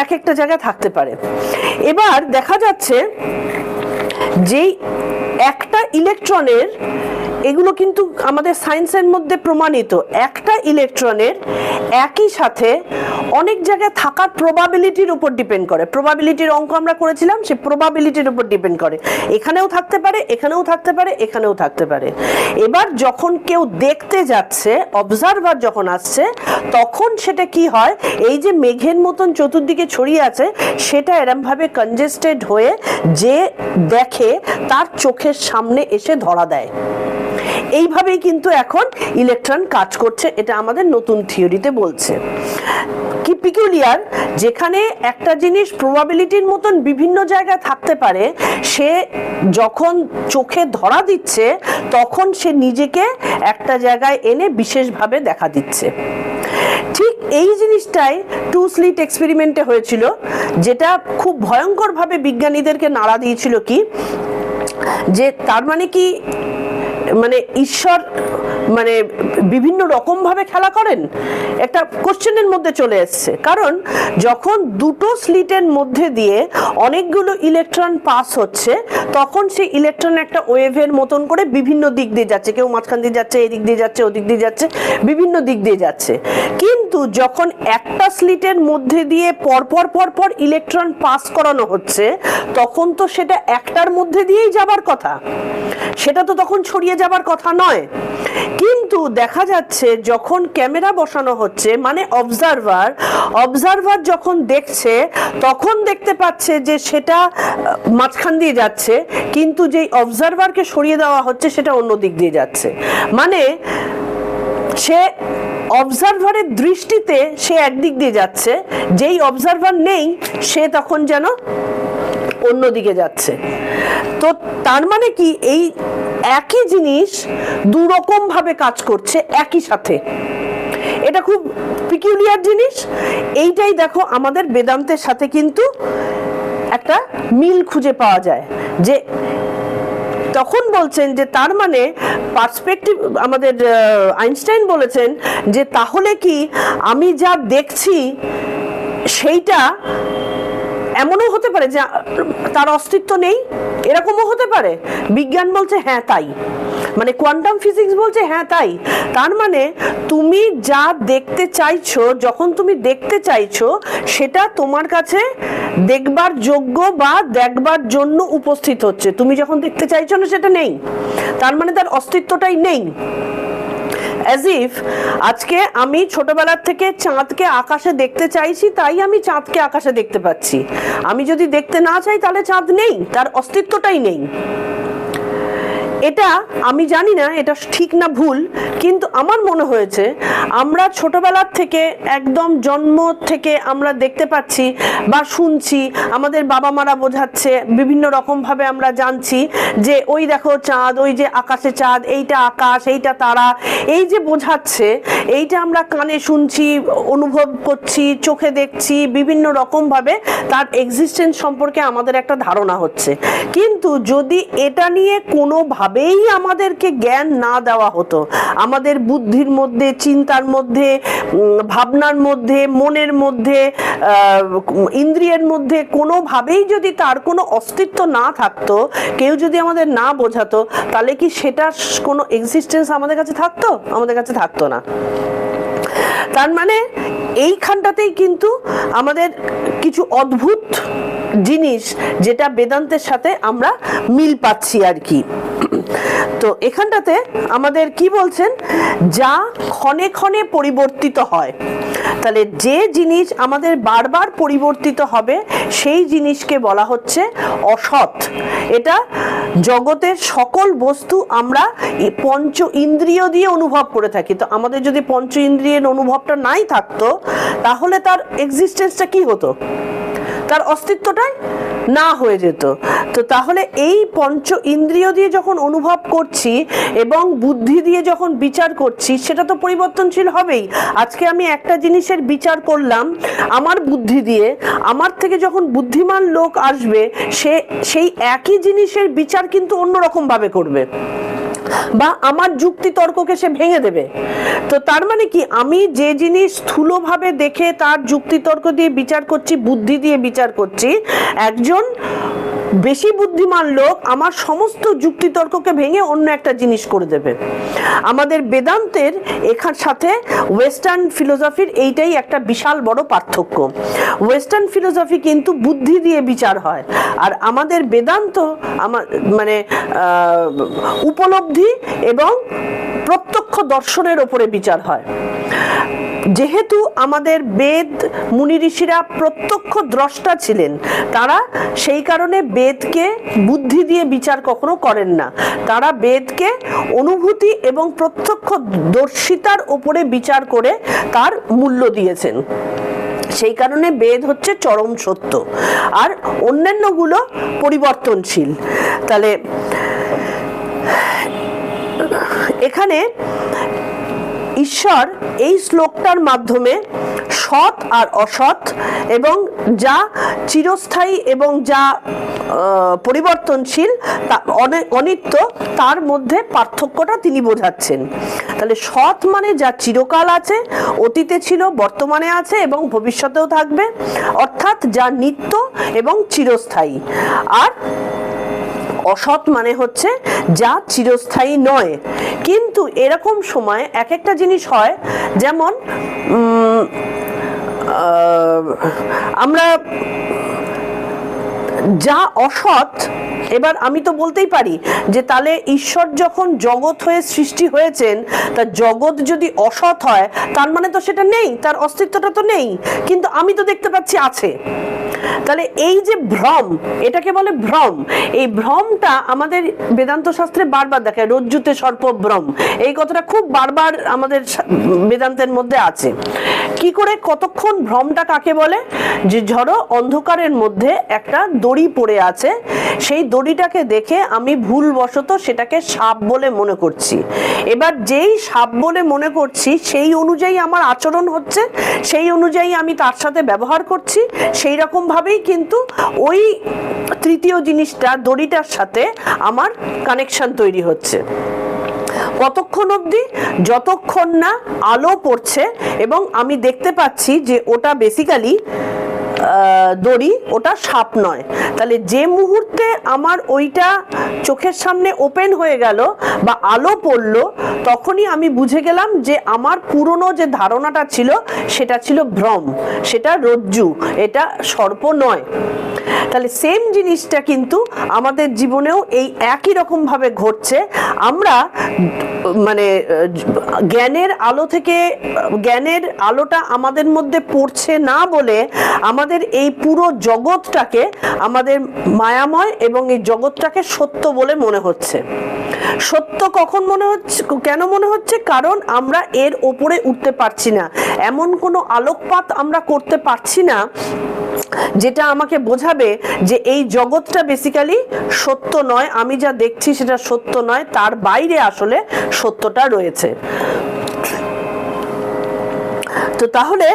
Speaker 1: এক একটা জায়গায় থাকতে পারে। এবার দেখা যাচ্ছে যে একটা ইলেকট্রনের, এগুলো কিন্তু আমাদের সায়েন্সের মধ্যে প্রমাণিত, একটা ইলেকট্রনের একই সাথে অনেক জায়গায় থাকার প্রবাবিলিটির উপর ডিপেন্ড করে। প্রবাবিলিটির অঙ্ক আমরা করেছিলাম, সে প্রবাবিলিটির উপর ডিপেন্ড করে, এখানেও থাকতে পারে, এখানেও থাকতে পারে, এখানেও থাকতে পারে। এবার যখন কেউ দেখতে যাচ্ছে, অবজারভার যখন আসছে, তখন সেটা কি হয়, এই যে মেঘের মতন চতুর্দিকে ছড়িয়ে আছে, সেটা এরমভাবে কনজেস্টেড হয়ে যে দেখে তার চোখের সামনে এসে ধরা দেয়। এইভাবেই কিন্তু এখন ইলেকট্রন কাজ করছে, এটা আমাদের নতুন থিওরিতে বলছে। কি পিকুলিয়ার, যেখানে একটা জিনিস প্রবাবিলিটির মতন বিভিন্ন জায়গায় থাকতে পারে, সে যখন চোখে ধরা দিচ্ছে তখন সে নিজেকে একটা জায়গায় এনে বিশেষভাবে দেখা দিচ্ছে। ঠিক এই জিনিসটাই টু স্লিট এক্সপেরিমেন্টে হয়েছিল, যেটা খুব ভয়ঙ্করভাবে বিজ্ঞানীদেরকে নাড়া দিয়েছিল। কি যে তার মানে কি, মানে ঈশ্বর মানে বিভিন্ন রকম ভাবে খেলা করেন, একটা কোশ্চেনের মধ্যে চলে এসছে। কারণ যখন দুটো স্লিটের মধ্যে দিয়ে অনেকগুলো ইলেকট্রন পাস হচ্ছে, তখন সেই ইলেকট্রন একটা ওয়েভের মতন করে বিভিন্ন দিক দিয়ে যাচ্ছে, কেউ মাঝখান দিয়ে যাচ্ছে, এদিক দিয়ে যাচ্ছে, ওদিক দিয়ে যাচ্ছে, বিভিন্ন দিক দিয়ে যাচ্ছে। কিন্তু যখন একটা স্লিটের মধ্যে দিয়ে পরপর পরপর ইলেকট্রন পাস করানো হচ্ছে, তখন তো সেটা একটার মধ্যে দিয়েই যাবার কথা, সেটা তো তখন ছড়িয়ে যাবার কথা নয়। কিন্তু দেখা যাচ্ছে যখন ক্যামেরা বসানো হচ্ছে, মানে অবজারভার যখন দেখছে, তখন দেখতে পাচ্ছে যে সেটা মাঝখান দিয়ে যাচ্ছে, কিন্তু যেই অবজারভারকে সরিয়ে দেওয়া হচ্ছে সেটা অন্য দিক দিয়ে যাচ্ছে। মানে সে অবজারভারের দৃষ্টিতে সে একদিক দিয়ে যাচ্ছে, যেই অবজারভার নেই সে তখন যেন অন্যদিকে যাচ্ছে। তো তার মানে কি, এই একই জিনিস দুরকম ভাবে কাজ করছে একই সাথে। এটা খুব পিকুলিয়ার জিনিস। এইটাই দেখো আমাদের বেদান্তের সাথে কিন্তু একটা মিল খুঁজে পাওয়া যায়। যে তখন বলছেন যে তার মানে পার্সপেক্টিভ, আমাদের আইনস্টাইন বলেছেন যে তাহলে কি আমি যা দেখছি সেইটা এমনও হতে পারে যে তার অস্তিত্ব নেই, এরকমও হতে পারে। বিজ্ঞান বলছে হ্যাঁ তাই, মানে কোয়ান্টাম ফিজিক্স বলছে হ্যাঁ তাই। তার মানে তুমি যা দেখতে চাইছো, যখন তুমি দেখতে চাইছো, সেটা তোমার কাছে দেখবার যোগ্য বা দেখবার জন্য উপস্থিত হচ্ছে। তুমি যখন দেখতে চাইছো না, সেটা নেই, তার মানে তার অস্তিত্বটাই নেই। অ্যাজ ইফ আজকে আমি ছোটবেলার থেকে চাঁদকে আকাশে দেখতে চাইছি, তাই আমি চাঁদকে আকাশে দেখতে পাচ্ছি। আমি যদি দেখতে না চাই তাহলে চাঁদ নেই, তার অস্তিত্বটাই নেই। এটা আমি জানি না এটা ঠিক না ভুল, কিন্তু আমার মনে হয়েছে আমরা ছোটবেলার থেকে একদম জন্ম থেকে আমরা দেখতে পাচ্ছি বা শুনছি, আমাদের বাবা মারা বোঝাচ্ছে, বিভিন্ন রকম ভাবে আমরা জানছি যে ওই দেখো চাঁদ, ওই যে আকাশে চাঁদ, এইটা আকাশ, এইটা তারা, এই যে বোঝাচ্ছে, এইটা আমরা কানে শুনছি, অনুভব করছি, চোখে দেখছি, বিভিন্ন রকম ভাবে তার এক্সিস্টেন্স সম্পর্কে আমাদের একটা ধারণা হচ্ছে। কিন্তু যদি এটা নিয়ে কোনো ভাবেই আমাদেরকে জ্ঞান না দেওয়া হতো, আমাদের বুদ্ধির মধ্যে, চিন্তার মধ্যে, ভাবনার মধ্যে, মনের মধ্যে, ইন্দ্রিয়ের মধ্যে কোনোভাবেই যদি তার কোনো অস্তিত্ব না থাকতো, কেউ যদি আমাদের না বোঝাতো, তাহলে কি সেটার কোনো এক্সিস্টেন্স আমাদের কাছে থাকতো? আমাদের কাছে থাকতো না। তার মানে এইখানটাতেই কিন্তু আমাদের কিছু অদ্ভুত জিনিস, যেটা বেদান্তের সাথে আমরা মিল পাচ্ছি আর কি। তো এখানটাতে আমাদের কি বলছেন, যা ক্ষণে ক্ষণে পরিবর্তিত হয়, তাহলে যে জিনিস আমাদের বারবার পরিবর্তিত হবে সেই জিনিসকে বলা হচ্ছে অসৎ। এটা জগতের সকল বস্তু আমরা পঞ্চ ইন্দ্রিয় দিয়ে অনুভব করে থাকি। তো আমাদের যদি পঞ্চ ইন্দ্রিয়ের অনুভবটা নাই থাকতো, তাহলে তার এক্সিস্টেন্সটা কি হতো? তার অস্তিত্বটাই না হয়ে যেত। তো তাহলে এই পঞ্চ ইন্দ্রিয় দিয়ে যখন অনুভব করছি এবং বুদ্ধি দিয়ে যখন বিচার করছি, সেটা তো পরিবর্তনশীল হবেই। আজকে আমি একটা জিনিসের বিচার করলাম আমার বুদ্ধি দিয়ে, আমার থেকে যখন বুদ্ধিমান লোক আসবে, সে সেই একই জিনিসের বিচার কিন্তু অন্যরকম ভাবে করবে, বা আমার যুক্তি তর্ককে সে ভেঙে দেবে। তো তার মানে কি, আমি যে জিনিস স্থূলভাবে দেখে তার যুক্তি তর্ক দিয়ে বিচার করছি, বুদ্ধি দিয়ে বিচার করছি, একজন বেশি বুদ্ধিমান লোক আমার সমস্ত যুক্তি তর্ককে ভেঙে অন্য একটা জিনিস করে দেবে। আমাদের বেদান্তের এখান সাথে ওয়েস্টার্ন ফিলোসফির এইটাই একটা বিশাল বড় পার্থক্য। ওয়েস্টার্ন ফিলোসফি কিন্তু বুদ্ধি দিয়ে বিচার হয়, আর আমাদের বেদান্ত মানে উপলব্ধি এবং প্রত্যক্ষ দর্শনের ওপরে বিচার হয়। যেহেতু আমাদের বেদ মুনি ঋষিরা প্রত্যক্ষ দ্রষ্টা ছিলেন, তারা সেই কারণে বেদকে বুদ্ধি দিয়ে বিচার কখনো করেন না। তারা বেদকে অনুভূতি এবং প্রত্যক্ষ দর্শিতার ওপরে বিচার করে তার মূল্য দিয়েছেন। সেই কারণে বেদ হচ্ছে চরম সত্য, আর অন্যান্যগুলো পরিবর্তনশীল। তাহলে এখানে ঈশ্বর এই শ্লোকটার মাধ্যমে সৎ আর অসৎ এবং যা চিরস্থায়ী এবং যা পরিবর্তনশীল, অনিত্য, তার মধ্যে পার্থক্যটা তিনি বোঝাচ্ছেন। তাহলে সৎ মানে যা চিরকাল আছে, অতীতে ছিল, বর্তমানে আছে এবং ভবিষ্যতেও থাকবে, অর্থাৎ যা নিত্য এবং চিরস্থায়ী। আর অসৎ মানে হচ্ছে যা চিরস্থায়ী নয়। কিন্তু এরকম সময় এক একটা জিনিস হয়, যেমন আমরা যা অসৎ, এবার আমি তো বলতেই পারি যে তাহলে ঈশ্বর যখন জগৎ হয়ে সৃষ্টি হয়েছেন, তা জগৎ যদি অসৎ হয় তার মানে তো সেটা নেই, তার অস্তিত্বটা তো নেই, কিন্তু আমি তো দেখতে পাচ্ছি আছে। তাহলে এই যে ভ্রম, এটাকে বলে ভ্রম। এই ভ্রমটা আমাদের বেদান্ত শাস্ত্রে বারবার দেখায়, রজ্জুতে সর্প ভ্রম, এই কথাটা খুব বারবার আমাদের বেদান্তের মধ্যে আছে। কি করে, কতক্ষণ ভ্রমটা কাকে বলে? যে ধরো অন্ধকারের মধ্যে একটা দড়ি পড়ে আছে, সেই দড়িটাকে দেখে আমি ভুলবশত সেটাকে সাপ বলে মনে করছি। এবার যেই সাপ বলে মনে করছি সেই অনুযায়ী আমার আচরণ হচ্ছে, সেই অনুযায়ী আমি তার সাথে ব্যবহার করছি, সেই রকম ভাবেই কিন্তু ওই তৃতীয় জিনিসটা, দড়িটার সাথে আমার কানেকশন তৈরি হচ্ছে। কতক্ষণ অবধি? যতক্ষণ না আলো পড়ছে এবং আমি দেখতে পাচ্ছি যে ওটা বেসিক্যালি দড়ি, ওটা সাপ নয়। তাহলে যে মুহূর্তে আমার ওইটা চোখের সামনে ওপেন হয়ে গেল বা আলো পড়লো, তখনই আমি বুঝে গেলাম যে আমার পুরনো যে ধারণাটা ছিল সেটা ছিল ভ্রম, সেটা রজ্জু, এটা সর্প নয়। তাহলে সেম জিনিসটা কিন্তু আমাদের জীবনেও এই একই রকম ভাবে ঘটছে। আমরা মানে জ্ঞানের আলো থেকে, জ্ঞানের আলোটা আমাদের মধ্যে পড়ছে না বলে আমাদের এই পুরো জগৎটাকে আমাদের মায়াময় এবং এই জগৎটাকে সত্য বলে মনে হচ্ছে। সত্য কখন মনে হচ্ছে, কেন মনে হচ্ছে? কারণ আমরা এর ওপরে উঠতে পারছি না, এমন কোনো আলোকপাত আমরা করতে পারছি না যেটা আমাকে বোঝাবে যে এই জগৎটা বেসিক্যালি সত্য নয়, আমি যা দেখছি সেটা সত্য নয়, তার বাইরে আসলে সত্যটা রয়েছে। তো তাহলে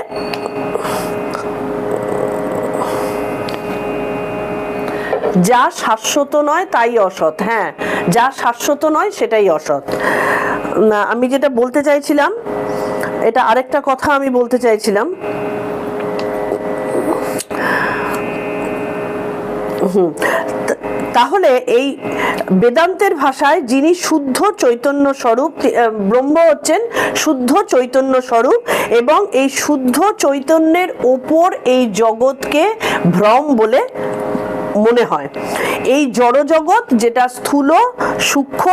Speaker 1: যা শাশ্বত নয় তাই অসৎ। হ্যাঁ, যা শাশ্বত নয় সেটাই অসৎ। না, আমি যেটা বলতে চাইছিলাম, এটা আরেকটা কথা আমি বলতে চাইছিলাম। তাহলে এই বেদান্তের ভাষায় যিনি শুদ্ধ চৈতন্য স্বরূপ, ব্রহ্ম হচ্ছেন শুদ্ধ চৈতন্য স্বরূপ, এবং এই শুদ্ধ চৈতন্যের ওপর এই জগৎকে ভ্রম বলে মনে হয়। এই জড় জগৎ যেটা স্থূল, সূক্ষ্ম,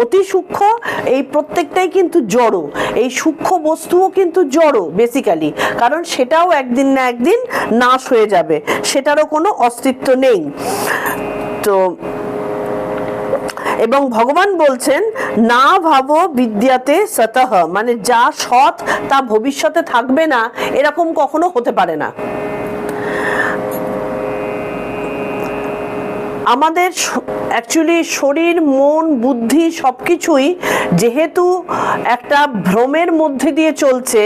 Speaker 1: অতি সূক্ষ্ম, এই প্রত্যেকটাই কিন্তু জড়। এই সূক্ষ্ম বস্তুও কিন্তু জড় বেসিক্যালি, কারণ সেটাও একদিন না একদিন নাশ হয়ে যাবে, সেটারও কোনো অস্তিত্ব নেই। তো এবং ভগবান বলছেন না ভাবো বিদ্যাতে সতঃ, মানে যা সৎ তা ভবিষ্যতে থাকবে না, এরকম কখনো হতে পারে না। আমাদের অ্যাকচুয়ালি শরীর, মন, বুদ্ধি সবকিছুই যেহেতু একটা ভ্রমের মধ্যে দিয়ে চলছে,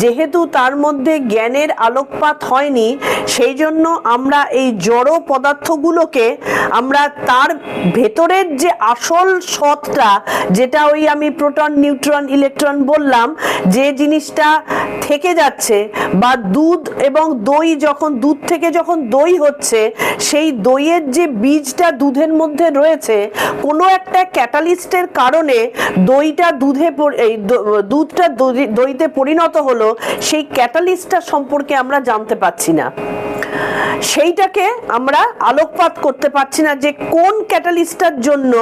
Speaker 1: যেহেতু তার মধ্যে জ্ঞানের আলোকপাত হয়নি, সেই জন্য আমরা এই জড় পদার্থগুলোকে আমরা তার ভেতরের যে আসল সৎটা, যেটা ওই আমি প্রোটন, নিউট্রন, ইলেকট্রন বললাম, যে জিনিসটা থেকে যাচ্ছে, বা দুধ এবং দই, যখন দুধ থেকে যখন দই হচ্ছে, সেই দইয়ের যে বীজটা দুধের মধ্যে রয়েছে, কোনো একটা ক্যাটালিস্টের কারণে দইটা দুধটা দইতে পরিণত হলো, সেই ক্যাটালিস্টটা সম্পর্কে আমরা জানতে পাচ্ছি না, সেইটাকে আমরা আলোকপাত করতে পারছি না যে কোন ক্যাটালিস্টটার জন্য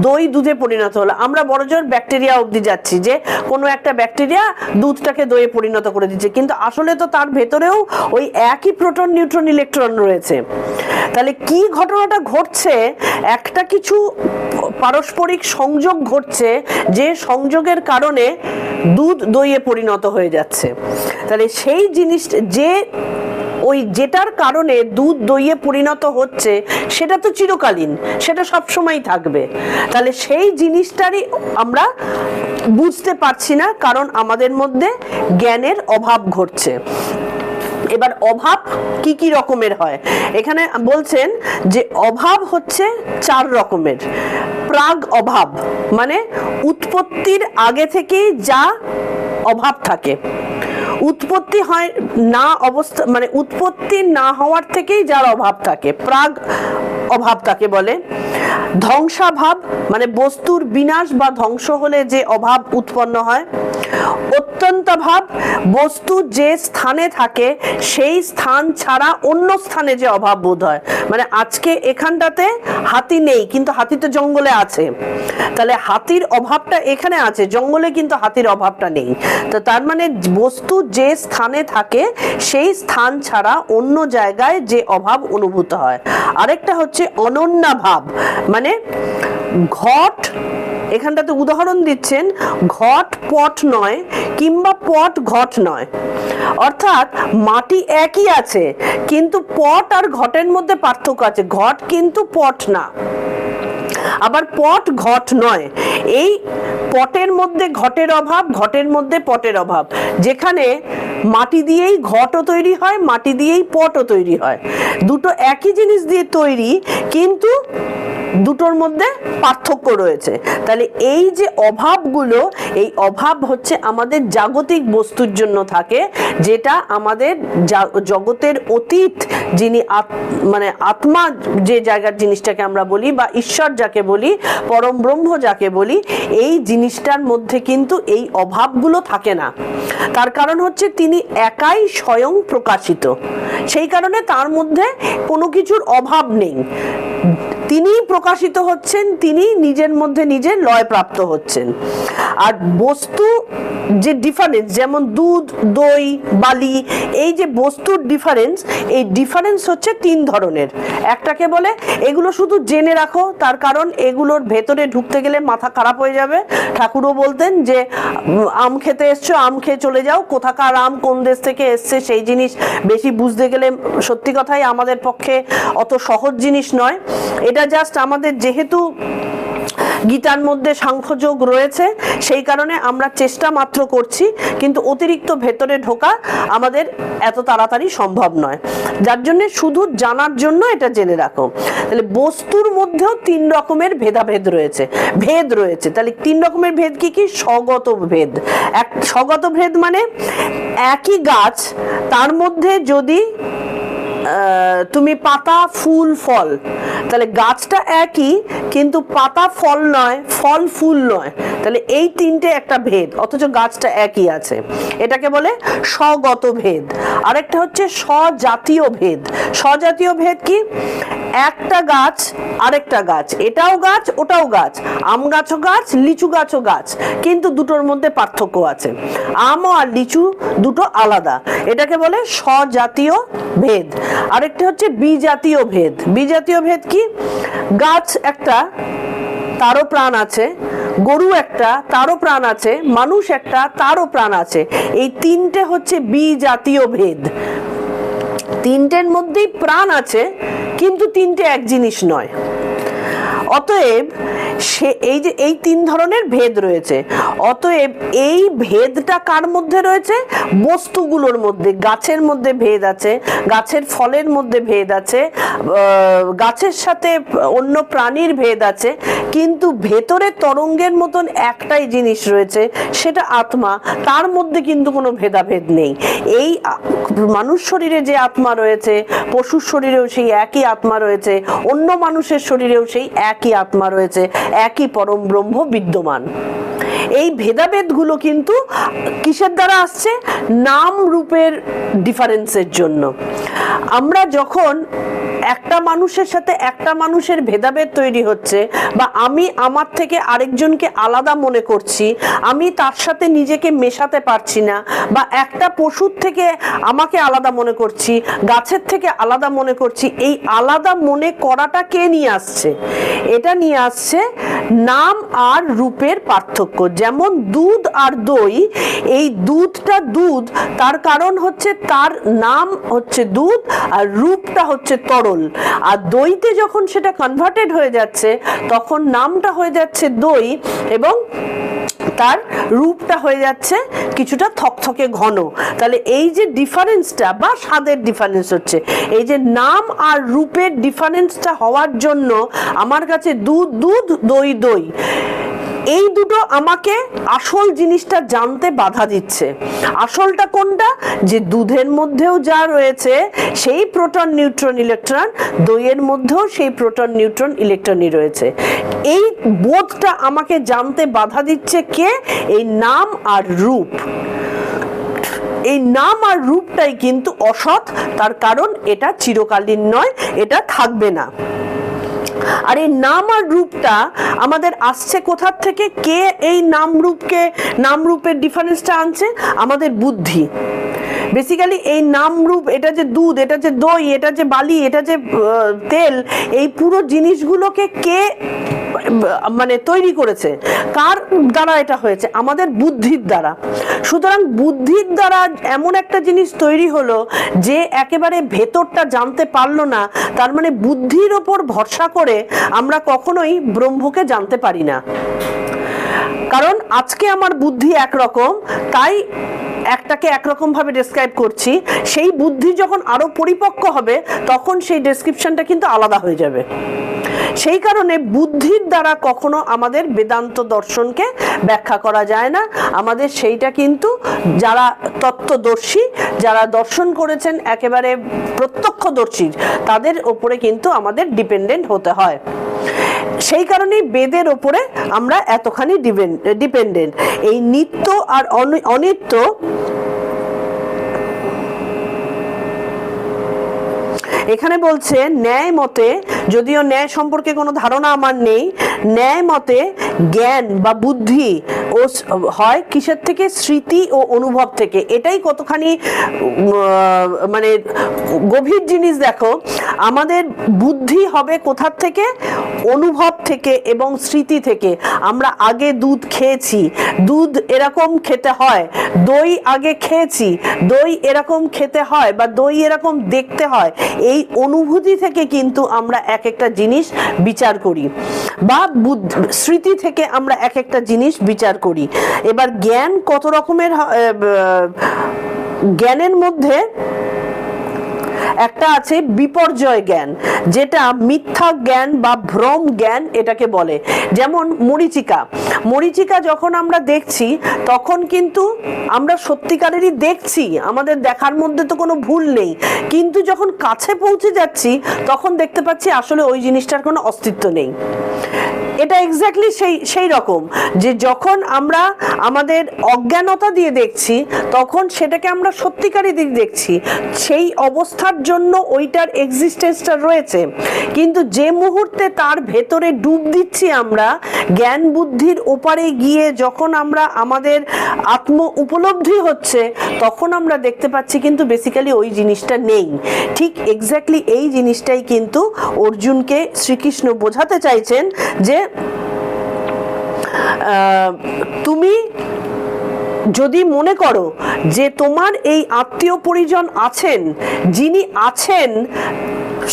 Speaker 1: দই দুধে পরিণত হলো। আমরা বড়জোর ব্যাকটেরিয়া অবধি যাচ্ছি যে কোনো একটা ব্যাকটেরিয়া দুধটাকে দইয়ে পরিণত করে দিচ্ছে, কিন্তু আসলে তো তার ভেতরেও ওই একই প্রোটন, নিউট্রন, ইলেকট্রন রয়েছে। তাহলে কি ঘটনাটা ঘটছে? একটা কিছু পারস্পরিক সংযোগ ঘটছে, যে সংযোগের কারণে দুধ দইয়ে পরিণত হয়ে যাচ্ছে। তাহলে সেই জিনিস, যে ওই যেটার কারণে দুধ দইয়ে পরিণত হচ্ছে সেটা তো চিরকালীন, সেটা সবসময় থাকবে। তাহলে সেই জিনিসটারই আমরা বুঝতে পারছি না, কারণ আমাদের মধ্যে জ্ঞানের অভাব ঘটছে। এবার অভাব কি কি রকমের হয়, এখানে বলছেন যে অভাব হচ্ছে 4 রকমের। প্রাগ অভাব মানে উৎপত্তির আগে থেকেই যা অভাব থাকে, উৎপত্তি হয় না অবস্থা মানে উৎপত্তি না হওয়ার থেকেই যার অভাব থাকে, প্রাগ অভাব তাকে বলে। ধ্বংসাভাব মানে বস্তুর বিনাশ বা ধ্বংস হলে যে অভাব উৎপন্ন হয়। অত্যন্তাভাব বস্তু যে স্থানে থাকে সেই স্থান ছাড়া অন্য স্থানে যে অভাব বোধ হয়, মানে আজকে এখানটাতে হাতি নেই কিন্তু হাতি তো জঙ্গলে আছে, তাহলে হাতির অভাবটা এখানে আছে, জঙ্গলে কিন্তু হাতির অভাবটা নেই। তো তার মানে বস্তু যে স্থানে থাকে সেই স্থান ছাড়া অন্য জায়গায় যে অভাব অনুভূত হয়। আরেকটা হচ্ছে অনন্যাভাব মানে ঘট, এখানটাতে উদাহরণ দিচ্ছেন ঘট পট নয় কিংবা পট ঘট নয়, অর্থাৎ মাটি একই আছে কিন্তু পট আর ঘটের মধ্যে পার্থক্য আছে, ঘট কিন্তু পট না, আবার পট ঘট নয়। এই পটের মধ্যে ঘটের অভাব, ঘটের মধ্যে পটের অভাব, যেখানে মাটি দিয়েই ঘটও তৈরি হয়, মাটি দিয়েই পটও তৈরি হয়, দুটো একই জিনিস দিয়ে তৈরি কিন্তু দুটোর মধ্যে পার্থক্য রয়েছে। তাহলে এই যে অভাবগুলো, এই অভাব হচ্ছে আমাদের জাগতিক বস্তুর জন্য থাকে, যেটা আমাদের জগতের অতীত যিনি মানে আত্মা যে জায়গার জিনিসটাকে আমরা বলি বা ঈশ্বর যাকে বলি, পরম ব্রহ্ম যাকে বলি, এই জিনিসটার মধ্যে কিন্তু এই অভাবগুলো থাকে না। তার কারণ হচ্ছে তিনি একাই স্বয়ং প্রকাশিত, সেই কারণে তার মধ্যে কোনো কিছুর অভাব নেই, তিনি প্রকাশিত হচ্ছেন, তিনি নিজের মধ্যে নিজে লয় প্রাপ্ত হচ্ছেন। আর বস্তু যে ডিফারেন্স, যেমন দুধ দই বালি, এই যে বস্তুর ডিফারেন্স, এই ডিফারেন্স হচ্ছে 3 ধরনের। একটাকে বলে এগুলো শুধু জেনে রাখো, তার কারণ এগুলোর ভেতরে ঢুকতে গেলে মাথা খারাপ হয়ে যাবে। ঠাকুরও বলতেন যে আম খেতে এসছো, আম খেয়ে চলে যাও, কোথাকার আম কোন দেশ থেকে এসছে সেই জিনিস বেশি বুঝতে গেলে সত্যি কথাই আমাদের পক্ষে অত সহজ জিনিস নয়। এটা জাস্ট আমাদের যেহেতু গীতার মধ্যে সাংখ্যযোগ রয়েছে সেই কারণে আমরা চেষ্টা মাত্র করছি, কিন্তু অতিরিক্ত ভেতরে ঢোকা আমাদের এত তাড়াতাড়ি সম্ভব নয়, যার জন্য শুধু জানার জন্য এটা জেনে রাখো। তাহলে বস্তুর মধ্যেও 3 রকমের ভেদাভেদ রয়েছে, ভেদ রয়েছে। তাহলে 3 রকমের ভেদ কি কি? স্বগত ভেদ। স্বগত ভেদ মানে একই গাছ, তার মধ্যে যদি তুমি পাতা ফুল ফল, তাহলে গাছটা একই কিন্তু পাতা ফল নয়, ফল ফুল নয়, তাহলে এই 3টে একটা ভেদ, অথচ গাছটা একই আছে, এটাকে বলে স্বগত ভেদ। আরেকটা হচ্ছে স্বজাতীয় ভেদ। স্বজাতীয় ভেদ কি? একটা গাছ আরেকটা গাছ, এটাও গাছ ওটাও গাছ, আম গাছও গাছ লিচু গাছও গাছ, কিন্তু দুটোর মধ্যে পার্থক্য আছে, আম আর লিচু দুটো আলাদা, এটাকে বলে স্বজাতীয় ভেদ। আরেকটা হচ্ছে বিজাতীয় ভেদ। বিজাতীয় ভেদ কি? গাছ একটা, তারও প্রাণ আছে, গরু একটা, তারও প্রাণ আছে, মানুষ একটা, তারও প্রাণ আছে, এই 3টে হচ্ছে বিজাতীয় ভেদ। 3টের মধ্যেই প্রাণ আছে কিন্তু 3টে এক জিনিস নয়। অতএব এই যে এই 3 ধরনের ভেদ রয়েছে, অতএব এই ভেদটা কার মধ্যে রয়েছে? বস্তুগুলোর মধ্যে। গাছের মধ্যে ভেদ আছে, গাছের ফলের মধ্যে ভেদ আছে, গাছের সাথে অন্য প্রাণীর ভেদ আছে, কিন্তু ভেতরে তরঙ্গের মতন একটাই জিনিস রয়েছে, সেটা আত্মা, তার মধ্যে কিন্তু কোনো ভেদাভেদ নেই। এই মানুষ শরীরে যে আত্মা রয়েছে, পশুর শরীরেও সেই একই আত্মা রয়েছে, অন্য মানুষের শরীরেও সেই একই আত্মা রয়েছে, একই পরম ব্রহ্ম বিদ্যমান। এই ভেদাভেদগুলো কিন্তু কিসের দ্বারা আসছে? নাম রূপের ডিফারেন্সের জন্য। আমরা যখন একটা মানুষের সাথে একটা মানুষের ভেদাভেদ তৈরি হচ্ছে, বা আমি আমার থেকে আরেকজনকে আলাদা মনে করছি, আমি তার সাথে নিজেকে মেশাতে পারছি না, বা একটা পশুর থেকে আমাকে আলাদা মনে করছি, গাছের থেকে আলাদা মনে করছি, এই আলাদা মনে করাটা কে নিয়ে আসছে? এটা নিয়ে আসছে নাম আর রূপের পার্থক্য। যেমন দুধ আর দই, এই দুধটা দুধ, তার কারণ হচ্ছে তার নাম হচ্ছে দুধ আর রূপটা হচ্ছে তরল। আর দইতে যখন সেটা কনভার্টেড হয়ে যাচ্ছে তখন নামটা হয়ে যাচ্ছে দই এবং তার রূপটা হয়ে যাচ্ছে কিছুটা থকথকে ঘন। তাহলে এই যে ডিফারেন্সটা বা স্বাদের ডিফারেন্স হচ্ছে, এই যে নাম আর রূপের ডিফারেন্সটা হওয়ার জন্য আমার কাছে দুধ দুধ, দই দই, এই দুটো আমাকে আসল জিনিসটা জানতে বাধা দিচ্ছে। আসলটা কোনটা? যে দুধের মধ্যেও যা রয়েছে সেই প্রোটন নিউট্রন ইলেকট্রন, দইয়ের মধ্যেও সেই প্রোটন নিউট্রন ইলেকট্রনই রয়েছে। এই বোধটা আমাকে জানতে বাধা দিচ্ছে কে? এই নাম আর রূপ। এই নাম আর রূপটাই কিন্তু অসৎ, তার কারণ এটা চিরকালীন নয়, এটা থাকবে না। আর এই নাম আর রূপটা আমাদের আসছে কোথার থেকে? কে এই নাম রূপের ডিফারেন্সটা আনছে? আমাদের বুদ্ধি। বেসিক্যালি এই নাম রূপ, এটা যে দুধ, এটা যে দই, এটা যে বালি, এটা যে তেল, এই পুরো জিনিসগুলোকে কে মানে তৈরি করেছে? কার দ্বারা এটা হয়েছে? আমাদের বুদ্ধির দ্বারা। সুতরাং বুদ্ধির দ্বারা এমন একটা জিনিস তৈরি হলো যে একেবারে ভেতরটা জানতে পারলো না, তার মানে বুদ্ধির ওপর ভরসা করে আমরা কখনোই ব্রহ্মকে জানতে পারি না। কারণ আজকে আমার বুদ্ধি একরকম, তাই একটাকে একরকম ভাবে ডেসক্রাইব করছি, সেই বুদ্ধি যখন আরো পরিপক্ক হবে তখন সেই ডেসক্রিপশনটা কিন্তু আলাদা হয়ে যাবে। সেই কারণে বুদ্ধির দ্বারা কখনো আমাদের বেদান্ত দর্শনকে ব্যাখ্যা করা যায় না। আমাদের সেইটা কিন্তু যারা তত্ত্বদর্শী, যারা দর্শন করেছেন একেবারে প্রত্যক্ষদর্শী, তাদের ওপরে কিন্তু আমাদের ডিপেন্ডেন্ট হতে হয়। সেই কারণেই বেদের ওপরে আমরা এতখানি ডিপেন্ডেন্ট। এই নিত্য আর অনিত্য, এখানে বলছে ন্যায় মতে, যদিও ন্যায় সম্পর্কে কোনো ধারণা আমার নেই, ন্যায় মতে জ্ঞান বা বুদ্ধি ও হয় কিসের থেকে? স্মৃতি ও অনুভব থেকে। এটাই কতখানি মানে গভীর জিনিস। দেখো, আমাদের বুদ্ধি হবে কোথার থেকে? অনুভব থেকে এবং স্মৃতি থেকে। আমরা আগে দুধ খেয়েছি, দুধ এরকম খেতে হয়, দই আগে খেয়েছি, দই এরকম খেতে হয় বা দই এরকম দেখতে হয়, এই অনুভূতি থেকে কিন্তু আমরা এক একটা জিনিস বিচার করি, বা স্মৃতি থেকে আমরা এক একটা জিনিস বিচার করি। এবার জ্ঞান কত রকমের? জ্ঞানের মধ্যে একটা আছে বিপর্যয় জ্ঞান, যেটা মিথ্যা জ্ঞান বা ভ্রম জ্ঞান এটাকে বলে। যেমন মরীচিকা যখন আমরা দেখছি তখন কিন্তু আমরা সত্যিকারেরই দেখছি, আমাদের দেখার মধ্যে তো কোনো ভুল নেই, কিন্তু যখন কাছে পৌঁছে যাচ্ছি তখন দেখতে পাচ্ছি আসলে ওই জিনিসটার কোনো অস্তিত্ব নেই। এটা এক্স্যাক্টলি সেই রকম, যে যখন আমরা আমাদের অজ্ঞানতা দিয়ে দেখছি তখন সেটাকে আমরা সত্যিকারই দেখছি, সেই অবস্থার জন্য ওইটার এক্সিস্টেন্সটা রয়েছে। কিন্তু যে মুহূর্তে তার ভেতরে ডুব দিচ্ছি আমরা, জ্ঞান বুদ্ধির ওপারে গিয়ে যখন আমরা আমাদের আত্ম উপলব্ধি হচ্ছে, তখন আমরা দেখতে পাচ্ছি কিন্তু বেসিক্যালি ওই জিনিসটা নেই। ঠিক এক্স্যাক্টলি এই জিনিসটাই কিন্তু অর্জুনকে শ্রীকৃষ্ণ বোঝাতে চাইছেন, যে তুমি যদি মনে করো যে তোমার এই আত্মীয় পরিজন আছেন, যিনি আছেন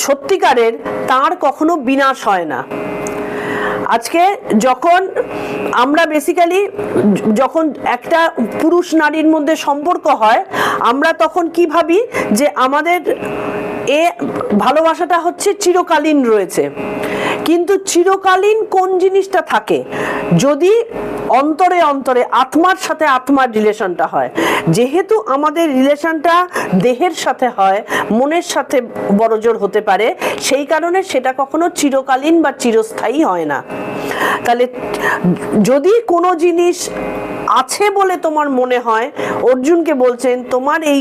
Speaker 1: সত্যিকারের, তার কখনো বিনাশ হয় না। আজকে যখন আমরা বেসিক্যালি যখন একটা পুরুষ নারীর মধ্যে সম্পর্ক হয়, আমরা তখন কি ভাবি? যে আমাদের এ ভালোবাসাটা হচ্ছে চিরকালীন রয়েছে। কিন্তু চিরকালীন কোন জিনিসটা থাকে? যদি অন্তরে অন্তরে আত্মার সাথে আত্মার রিলেশনটা হয়। যেহেতু আমাদের রিলেশনটা দেহের সাথে হয়, মনের সাথে বড়জোর হতে পারে, সেই কারণে সেটা কখনো চিরকালীন বা চিরস্থায়ী হয় না। তাহলে যদি কোনো জিনিস আছে বলে তোমার মনে হয়, অর্জুনকে বলছেন তোমার এই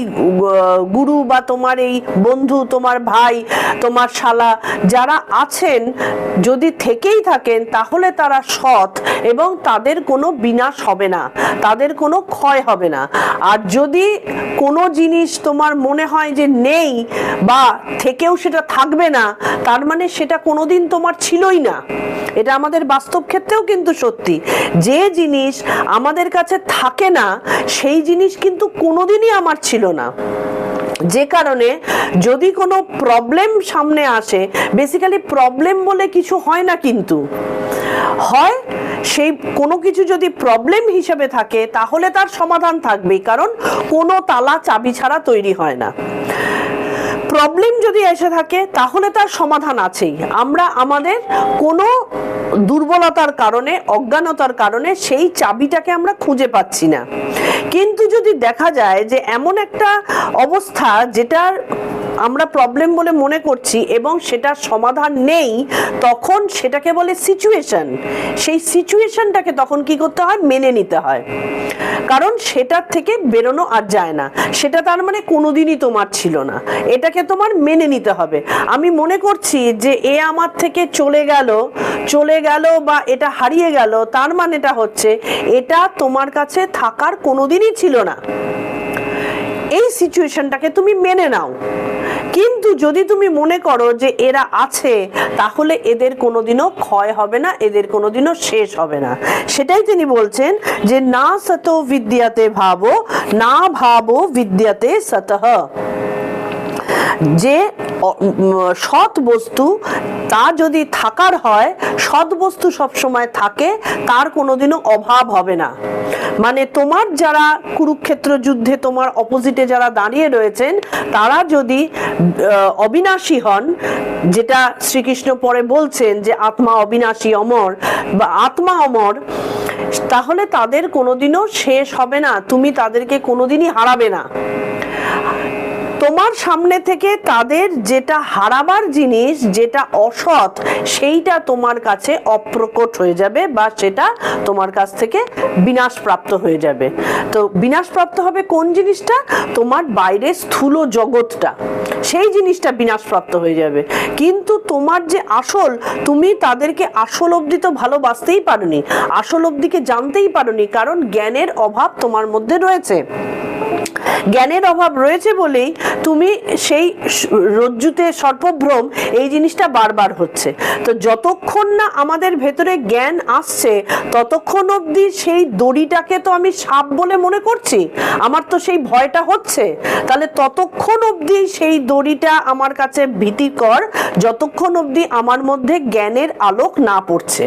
Speaker 1: গুরু বা তোমার এই বন্ধু, তোমার ভাই, তোমার শালা যারা আছেন যদি থেকেই থাকেন তাহলে তারা সৎ এবং তাদের কোনো বিনাশ হবে না, তাদের কোনো ক্ষয় হবে না। আর যদি কোনো জিনিস তোমার মনে হয় যে নেই বা থেকেও সেটা থাকবে না, তার মানে সেটা কোনোদিন তোমার ছিলই না। এটা আমাদের বাস্তব ক্ষেত্রেও কিন্তু সত্যি, যে জিনিস আমাদের কাছে থাকে না সেই জিনিস কিন্তু কোনোদিনই আমার ছিল না। যে কারণে যদি কোনো প্রবলেম সামনে আসে, বেসিক্যালি প্রবলেম বলে কিছু হয় না, কিন্তু হয় সেই কোনো কিছু যদি প্রবলেম হিসেবে থাকে তাহলে তার সমাধান থাকবেই, কারণ কোনো তালা চাবি ছাড়া তৈরি হয় না। প্রবলেম যদি এসে থাকে তাহলে তার সমাধান আছেই। আমরা আমাদের কোনো দুর্বলতার কারণে, অজ্ঞানতার কারণে সেই চাবিটাকে আমরা খুঁজে পাচ্ছি না। কিন্তু যদি দেখা যায় যে এমন একটা অবস্থা যেটার আমরা প্রবলেম বলে মনে করছি এবং সেটার সমাধান নেই, তখন সেটাকে বলে সিচুয়েশন। সেই সিচুয়েশনটাকে তখন কি করতে হয়? মেনে নিতে হয়, কারণ সেটার থেকে বেরোনো আর যায় না। সেটা তার মানে কোনোদিনই তোমার ছিল না, এটাকে তোমার মেনে নিতে হবে। আমি মনে করছি যে এ আমার থেকে চলে গেল বা এটা হারিয়ে গেল, তার মানেটা হচ্ছে এটা তোমার কাছে থাকার কোনোদিনই ছিল না। এই সিচুয়েশনটাকে তুমি মেনে নাও। কিন্তু যদি তুমি মনে করো যে এরা আছে, তাহলে এদের কোনোদিনও ক্ষয় হবে না, এদের কোনোদিনও শেষ হবে না। সেটাই তিনি বলছেন যে না সতো বিদ্যাতে ভাবো, না ভাবো বিদ্যাতে সতঃ। যে সৎ বস্তু তা যদি থাকার হয়, সৎ বস্তু সবসময় থাকে, তার কোনোদিনও অভাব হবে না। মানে তোমার যারা কুরুক্ষেত্র যুদ্ধে তোমার অপোজিটে যারা দাঁড়িয়ে রয়েছেন, তারা যদি অবিনাশী হন, যেটা শ্রীকৃষ্ণ পরে বলছেন যে আত্মা অবিনাশী, অমর বা আত্মা অমর, তাহলে তাদের কোনোদিনও শেষ হবে না, তুমি তাদেরকে কোনোদিনই হারাবে না। তোমার সামনে থেকে তাদের যেটা হারাবার জিনিস, যেটা অসৎ, সেইটা তোমার কাছে অপ্রকট হয়ে যাবে বা সেটা তোমার কাছ থেকে বিনাশপ্রাপ্ত হয়ে যাবে। তো বিনাশপ্রাপ্ত হবে কোন জিনিসটা? তোমার বাইরের স্থূল জগৎটা, সেই জিনিসটা বিনাশপ্রাপ্ত হয়ে যাবে। কিন্তু তোমার যে আসল, তুমি তাদেরকে আসল অবধি তো ভালোবাসতেই পারোনি, আসল অবধিকে জানতেই পারোনি, কারণ জ্ঞানের অভাব তোমার মধ্যে রয়েছে। জ্ঞানের অভাব রয়েছে বলেই তুমি সেই রজ্জুতে সর্পভ্রম, এই জিনিসটা বারবার হচ্ছে। তো যতক্ষণ না আমাদের ভেতরে জ্ঞান আসছে, ততক্ষণ অবধি সেই দড়িটাকে তো আমি সাপ বলে মনে করছি, আমার তো সেই ভয়টা হচ্ছে। তাহলে ততক্ষণ অবধি সেই দড়িটা আমার কাছে ভীতিকর, যতক্ষণ অবধি আমার মধ্যে জ্ঞানের আলোক না পড়ছে।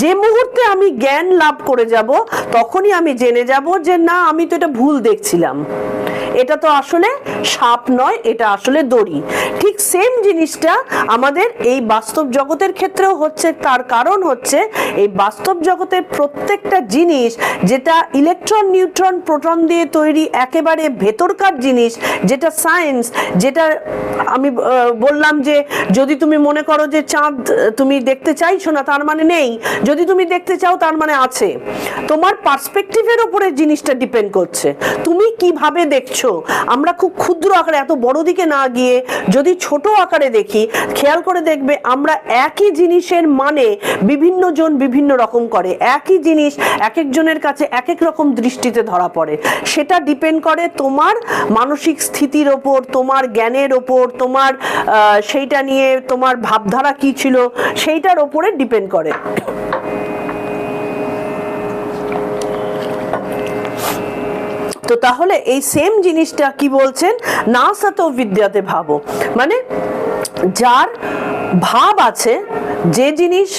Speaker 1: যে মুহূর্তে আমি জ্ঞান লাভ করে যাব, তখনই আমি জেনে যাব যে না, আমি তো এটা ভুল দেখছিলাম, এটা তো আসলে সাপ নয়, এটা আসলে দড়ি। ঠিক সেম জিনিসটা আমাদের এই বাস্তব জগতের ক্ষেত্রেও হচ্ছে। তার কারণ হচ্ছে এই বাস্তব জগতের প্রত্যেকটা জিনিস, যেটা ইলেকট্রন, নিউট্রন, প্রোটন দিয়ে তৈরি, একেবারে ভেতরকার জিনিস, যেটা সায়েন্স, যেটা আমি বললাম যে যদি তুমি মনে করো যে চাঁদ তুমি দেখতে চাইছো না, তার মানে নেই। যদি তুমি দেখতে চাও, তার মানে আছে। তোমার পার্সপেক্টিভের উপরে জিনিসটা ডিপেন্ড করছে, তুমি কিভাবে দেখছো। আমরা খুব ক্ষুদ্র আকারে, এত বড় দিকে না গিয়ে যদি ছোট আকারে দেখি, খেয়াল করে দেখবে আমরা একই জিনিসের মানে বিভিন্ন জন বিভিন্ন রকম করে। একই জিনিস এক একজনের কাছে এক এক রকম দৃষ্টিতে ধরা পড়ে। সেটা ডিপেন্ড করে তোমার মানসিক স্থিতির ওপর, তোমার জ্ঞানের ওপর, তোমার সেইটা নিয়ে তোমার ভাবধারা কি ছিল, সেইটার ওপরে ডিপেন্ড করে। তো তাহলে এই সেম জিনিসটা কি বলছেন? না সত বিদ্যাতে ভাবো, মানে যার ভাব আছে, যে জিনিস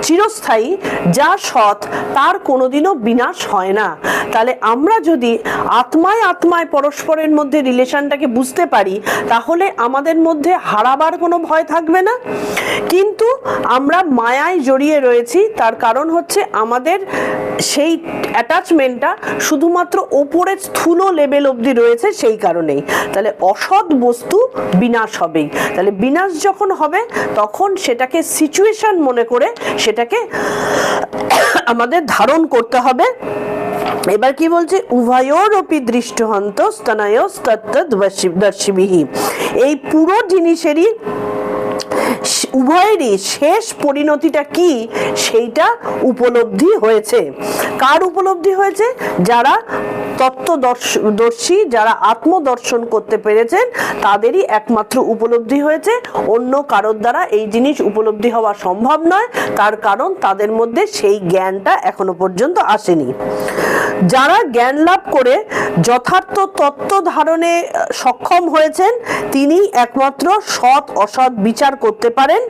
Speaker 1: চিরস্থায়ী, যা সৎ, তার কোনোদিনও বিনাশ হয় না। তাহলে আমরা যদি আত্মায় আত্মায় পরস্পরের মধ্যে রিলেশনটাকে বুঝতে পারি, তাহলে আমাদের মধ্যে হারাবার কোনো ভয় থাকবে না। কিন্তু আমরা মায়ায় জড়িয়ে রয়েছি, তার কারণ হচ্ছে আমাদের সেই অ্যাটাচমেন্টটা শুধুমাত্র ওপরের স্থূল লেভেল অবধি রয়েছে, সেই কারণেই। তাহলে অসৎ বস্তু বিনাশ হবেই। তাহলে বিনাশ যখন হবে, তখন সেটাকে সিচুয়েশন মনে করে সেটা এটাকে আমাদের ধারণ করতে হবে। এবার কি বলছে, উভয়োরপি দৃষ্টহন্ত স্তনয়স্তত্তদ্দর্শিবিহি, এই পুরো জিনিসেরই উভয়েরই শেষ পরিণতিটা কি সেইটা হয়েছে। কার উপলব্ধি হয়েছে? যারা তত্ত্বদর্শী, যারা আত্মদর্শন করতে পেরেছেন তাদেরই একমাত্র উপলব্ধি হয়েছে। অন্য কারোর দ্বারা এই জিনিস উপলব্ধি হওয়া সম্ভব নয়, তার কারণ তাদের মধ্যে সেই জ্ঞানটা এখনো পর্যন্ত আসেনি। যারা জ্ঞান লাভ করে যথার্থ তত্ত্ব ধারণে সক্ষম হয়েছেন তিনি একমাত্র সৎ অসৎ বিচার করতে পারেন।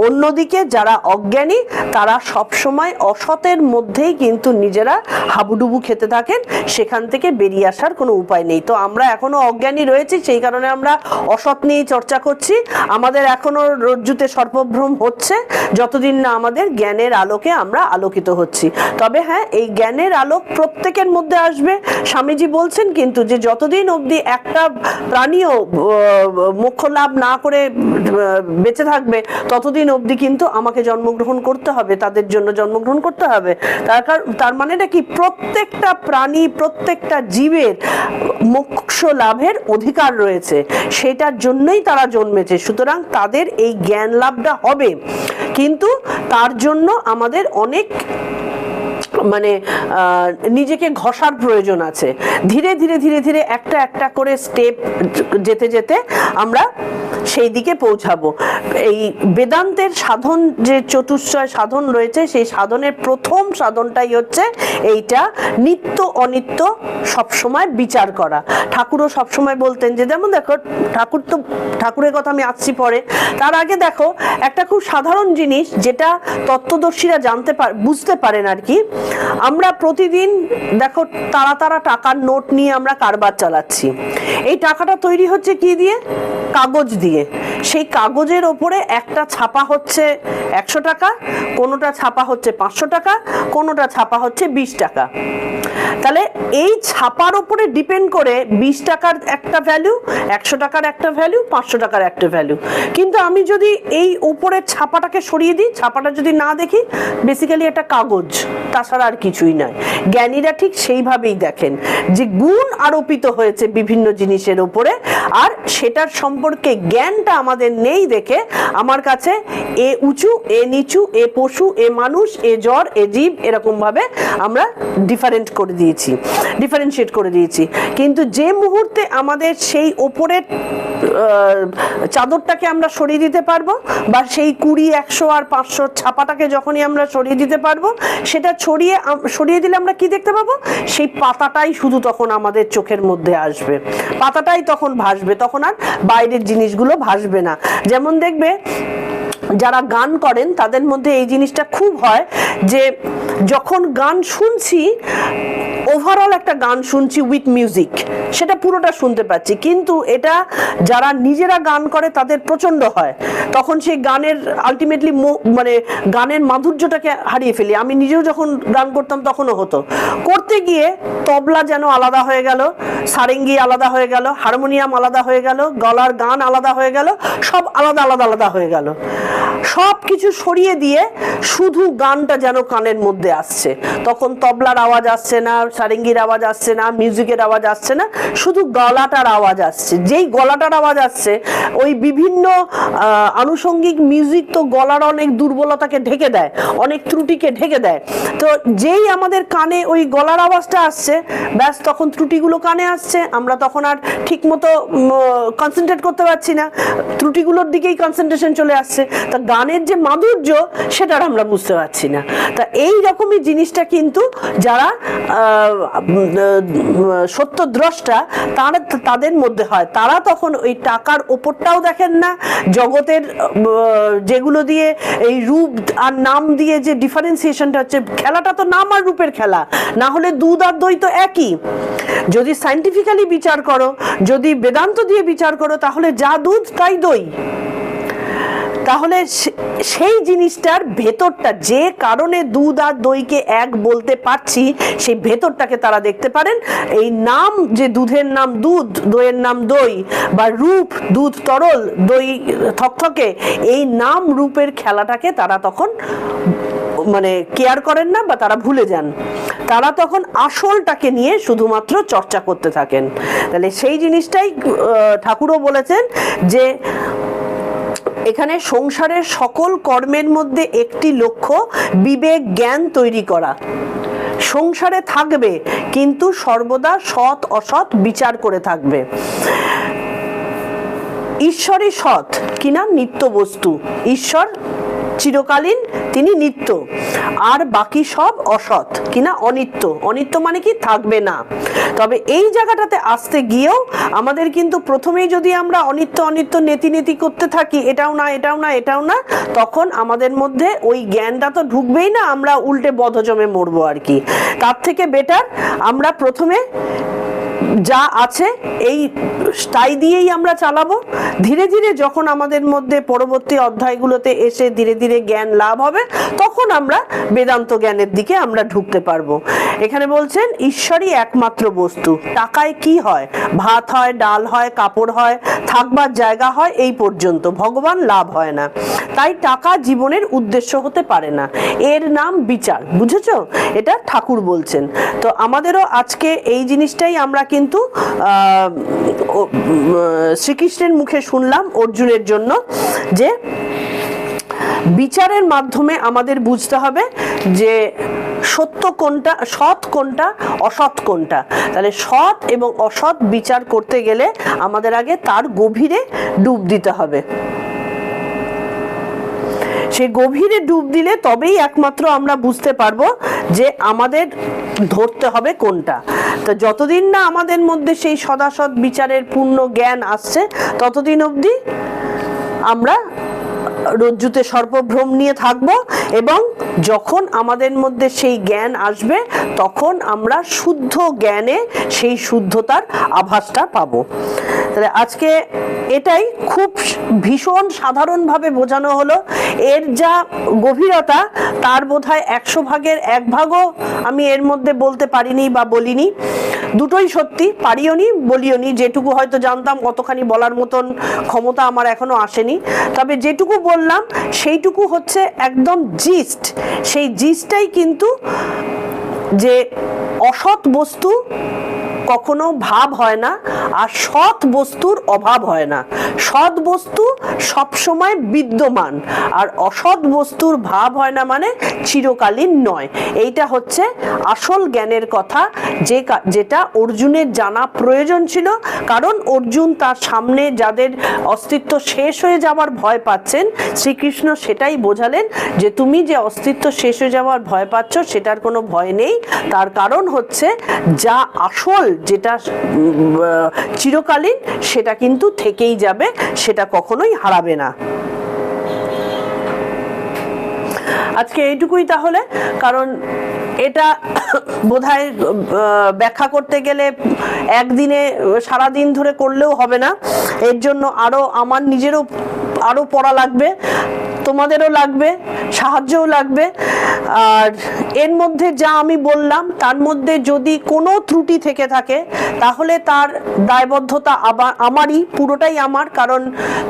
Speaker 1: অন্যদিকে যারা অজ্ঞানী তারা সবসময় অসতের মধ্যেই কিন্তু নিজেরা হাবুডুবু খেতে থাকেন, সেখান থেকে বেরিয়ে আসার কোনো উপায় নেই। তো আমরা এখনো অজ্ঞানী রয়েছি, সেই কারণে আমরা অসৎ নিয়ে চর্চা করছি। আমাদের এখনো রজ্জুতে সর্পভ্রম হচ্ছে যতদিন না আমাদের জ্ঞানের আলোকে আমরা আলোকিত হচ্ছি। তবে হ্যাঁ, এই জ্ঞানের আলোক প্রত্যেকের মধ্যে আসবে। স্বামীজি বলছেন কিন্তু যে যতদিন অবধি একটা প্রাণীও মোক্ষ লাভ না করে বেঁচে থাকবে ততদিন অবধি কিন্তু আমাকে জন্মগ্রহণ করতে হবে, তাদের জন্য জন্মগ্রহণ করতে হবে। তার মানেটা কি, প্রত্যেকটা প্রাণী প্রত্যেকটা জীবের মোক্ষ লাভের অধিকার রয়েছে, সেটার জন্যই তারা জন্মেছে। সুতরাং তাদের এই জ্ঞান লাভটা হবে, কিন্তু তার জন্য আমাদের অনেক নিজেকে ঘষার প্রয়োজন আছে। ধীরে ধীরে ধীরে ধীরে একটা একটা করে স্টেপ যেতে যেতে আমরা সেই দিকে পৌঁছাবো। এই বেদান্তের সাধন যে চতুষ্টয় সাধন রয়েছে, সেই সাধনের প্রথম সাধনটাই হচ্ছে এইটা, নিত্য অনিত্য সবসময় বিচার করা। ঠাকুরও সবসময় বলতেন যে, যেমন দেখো ঠাকুরের কথা আমি আসছি পরে, তার আগে দেখো একটা খুব সাধারণ জিনিস যেটা তত্ত্বদর্শীরা বুঝতে পারেন আর কি। আমরা প্রতিদিন দেখো তারা টাকার নোট নিয়ে আমরা কারবার চালাচ্ছি। এই টাকাটা তৈরি হচ্ছে কি দিয়ে? কাগজ দিয়ে। সেই কাগজের ওপরে একটা ছাপা হচ্ছে 100 টাকা, কোনোটা ছাপা হচ্ছে 500 টাকা, কোনোটা ছাপা হচ্ছে 20 টাকা। তাহলে এই ছাপার উপরে ডিপেন্ড করে 20 টাকার একটা ভ্যালু, 100 টাকার একটা ভ্যালু, 500 টাকার একটা ভ্যালু। কিন্তু আমি যদি এই উপরের ছাপাটাকে সরিয়ে দিই, ছাপাটা যদি না দেখি, বেসিক্যালি একটা কাগজ, তাছাড়া আর কিছুই নয়। জ্ঞানীরা ঠিক সেইভাবেই দেখেন যে গুণ আরোপিত হয়েছে বিভিন্ন জিনিসের উপরে, আর সেটার সম্পর্কে জ্ঞানটা আমাদের নেই দেখে আমার কাছে এ উঁচু, এ নিচু, এ পশু, এ মানুষ, এ জ্বর, এ জীব, এরকম ভাবে আমরা ডিফারেন্সিয়েট করে দিয়েছি। কিন্তু যে মুহূর্তে আমাদের সেই ওপরের চাদরটাকে আমরা সরিয়ে দিতে পারবো, বা সেই 20, 100 আর 500 ছাপাটাকে যখনই আমরা সরিয়ে দিতে পারবো, সেটা সরিয়ে দিলে আমরা কি দেখতে পাবো? সেই পাতাটাই শুধু তখন আমাদের চোখের মধ্যে আসবে, পাতাটাই তখন ভাসবে, তখন আর বাইরের জিনিসগুলো ভাসবে না। যেমন দেখবে যারা গান করেন তাদের মধ্যে এই জিনিসটা খুব হয় যে যখন গান শুনছি, ওভারঅল একটা গান শুনছি উইথ মিউজিক, সেটা পুরোটা শুনতে পাচ্ছি, কিন্তু এটা যারা নিজেরা গান করে তাদের প্রচন্ড হয়। তখন সেই গানের আলটিমেটলি গানের মাধুর্যটাকে হারিয়ে ফেলি। আমি নিজেও যখন গান করতাম তখনও হতো, করতে গিয়ে তবলা যেন আলাদা হয়ে গেল, সারেঙ্গি আলাদা হয়ে গেল, হারমোনিয়াম আলাদা হয়ে গেল, গলার গান আলাদা হয়ে গেল, সব আলাদা আলাদা আলাদা হয়ে গেল। সব কিছু সরিয়ে দিয়ে শুধু গানটা যেন কানের মধ্যে আসছে। তখন তবলার আওয়াজ আসছে না, সারেঙ্গির আওয়াজ আসছে না, মিউজিকের আওয়াজ আসছে না, শুধু গলাটার আওয়াজ আসছে। যেই গলাটার আওয়াজ আসছে, ওই বিভিন্ন আনুষঙ্গিক মিউজিক তো গলার অনেক দুর্বলতাকে ঢেকে দেয়, অনেক ত্রুটিকে ঢেকে দেয়। তো যেই আমাদের কানে ওই গলার আওয়াজটা আসছে, ব্যাস তখন ত্রুটিগুলো কানে আসছে, আমরা তখন আর ঠিক মতো কনসেন্ট্রেট করতে পারছি না, ত্রুটিগুলোর দিকেই কনসেন্ট্রেশন চলে আসছে। তা গানের যে মাধুর্য সেটার আমরা বুঝতে পারছি না। তা এই রকমই জিনিসটা কিন্তু যারা সত্যদ্রষ্টা তাদের মধ্যে হয়। তারা তখন ওই টাকার ওপরটাও দেখেন না, জগতের যেগুলো দিয়ে এই রূপ আর নাম দিয়ে যে ডিফারেন্সিয়েশনটা হচ্ছে, খেলাটা তো নাম আর রূপের খেলা, না হলে দুধ আর দই তো একই। যদি সায়েন্টিফিক্যালি বিচার করো, যদি বেদান্ত দিয়ে বিচার করো, তাহলে যা দুধ তাই দই। তাহলে সেই জিনিসটার ভেতরটা, যে কারণে দুধ আর দইকে এক বলতে পারছি, সেই ভেতরটাকে তারা দেখতে পারেন। এই নাম, যে দুধের নাম দুধ, দইয়ের নাম দই, বা রূপ, দুধ তরল, দই থকথকে, এই নাম রূপের খেলাটাকে তারা তখন মানে কেয়ার করেন না, বা তারা ভুলে যান। তারা তখন আসলটাকে নিয়ে শুধুমাত্র চর্চা করতে থাকেন। তাহলে সেই জিনিসটাই ঠাকুরও বলেছেন যে এখানে সংসারের সকল কর্মের মধ্যে একটি লক্ষ্য বিবেক জ্ঞান তৈরি করা। সংসারে থাকবে কিন্তু সর্বদা সৎ অসৎ বিচার করে থাকবে। ঈশ্বরই সৎ কিনা নিত্য বস্তু, ঈশ্বর চিরকালীন, তিনি নিত্য, আর বাকি সব অসৎ কিনা অনিত্য। অনিত্য মানে কি? থাকবে না। তবে এই জায়গাটাতে আসতে গিয়েও আমাদের কিন্তু প্রথমেই যদি আমরা অনিত্য অনিত্য নেতি নেতি করতে থাকি, এটাও না এটাও না এটাও না, তখন আমাদের মধ্যে ওই জ্ঞানটা তো ঢুকবেই না, আমরা উল্টে বদ্ধজমে মরবো আর কি। তার থেকে বেটার আমরা প্রথমে যা আছে এই তাই দিয়েই আমরা চালাবো। ধীরে ধীরে যখন আমাদের মধ্যে পরবর্তী অধ্যায়গুলোতে এসে ধীরে ধীরে জ্ঞান লাভ হবে, তখন আমরা বেদান্ত জ্ঞানের দিকে আমরা ঢুকতে পারবো। এখানে বলছেন ঈশ্বরই একমাত্র বস্তু। টাকায় কি হয়? ভাত হয়, ডাল হয়, কাপড় হয়, থাকবার জায়গা হয়, এই পর্যন্ত। ভগবান লাভ হয় না। তাই টাকা জীবনের উদ্দেশ্য হতে পারে না। এর নাম বিচার। বুঝেছো? এটা ঠাকুর বলছেন। তো আমাদেরও আজকে এই জিনিসটাই আমরা কিন্তু শ্রীকৃষ্ণের মুখে শুনলাম অর্জুনের জন্য, যে বিচারের মাধ্যমে আমাদের বুঝতে হবে যে সত্য কোনটা, সৎ কোনটা, অসৎ কোনটা। তাহলে সৎ এবং অসৎ বিচার করতে গেলে আমাদের আগে তার গভীরে ডুব দিতে হবে। সেই গভীরে ডুব দিলে তবেই একমাত্র আমরা বুঝতে পারবো যে আমাদের ধরতে হবে কোনটা। তো যতদিন না আমাদের মধ্যে সেই সদাসৎ বিচারের পূর্ণ জ্ঞান আসছে, ততদিন অবধি আমরা রজ্জুতে সর্পভ্রম নিয়ে থাকবো, এবং যখন আমাদের মধ্যে সেই জ্ঞান আসবে তখন আমরা শুদ্ধ জ্ঞানে সেই শুদ্ধতার আভাসটা পাবো। তাহলে আজকে এটাই খুব ভীষণ সাধারণভাবে বোঝানো হলো। এর যা গভীরতা তার বোধহয় 100 ভাগের 1 ভাগও আমি এর মধ্যে বলতে পারিনি বা বলিনি। দুটোই সত্যি, পারিও নি বলিও নি। যেটুকু হয়তো জানতাম কতখানি বলার মতন ক্ষমতা আমার এখনো আসেনি। তবে যেটুকু বললাম সেইটুকু হচ্ছে একদম জিস্ট। সেই জিস্টটাই কিন্তু যে অসৎ বস্তু কখনো ভাব হয় না, আর সৎ বস্তুর অভাব হয় না। সৎ বস্তু সবসময় বিদ্যমান, আর অসৎ বস্তুর ভাব হয় না, মানে চিরকালীন নয়। এইটা হচ্ছে আসল জ্ঞানের কথা, যেটা অর্জুনের জানা প্রয়োজন ছিল। কারণ অর্জুন তার সামনে যাদের অস্তিত্ব শেষ হয়ে যাওয়ার ভয় পাচ্ছেন, শ্রীকৃষ্ণ সেটাই বোঝালেন যে তুমি যে অস্তিত্ব শেষ হয়ে যাওয়ার ভয় পাচ্ছ সেটার কোনো ভয় নেই। তার কারণ হচ্ছে যা আসল, যেটা চিরকালীন, সেটা কিন্তু থেকেই যাবে, সেটা কখনোই হারাবে না। আজকে এইটুকুই তাহলে, কারণ এটা বোধহয় ব্যাখ্যা করতে গেলে একদিনে সারাদিন ধরে করলেও হবে না। এর জন্য আরো আমার নিজেরও আরো পড়া লাগবে, তোমাদেরও লাগবে, সাহায্যও লাগবে। আর এর মধ্যে যা আমি বললাম তার মধ্যে যদি কোনো ত্রুটি থেকে থাকে তাহলে তার দায়বদ্ধতা আমারই, পুরোটাই আমার। কারণ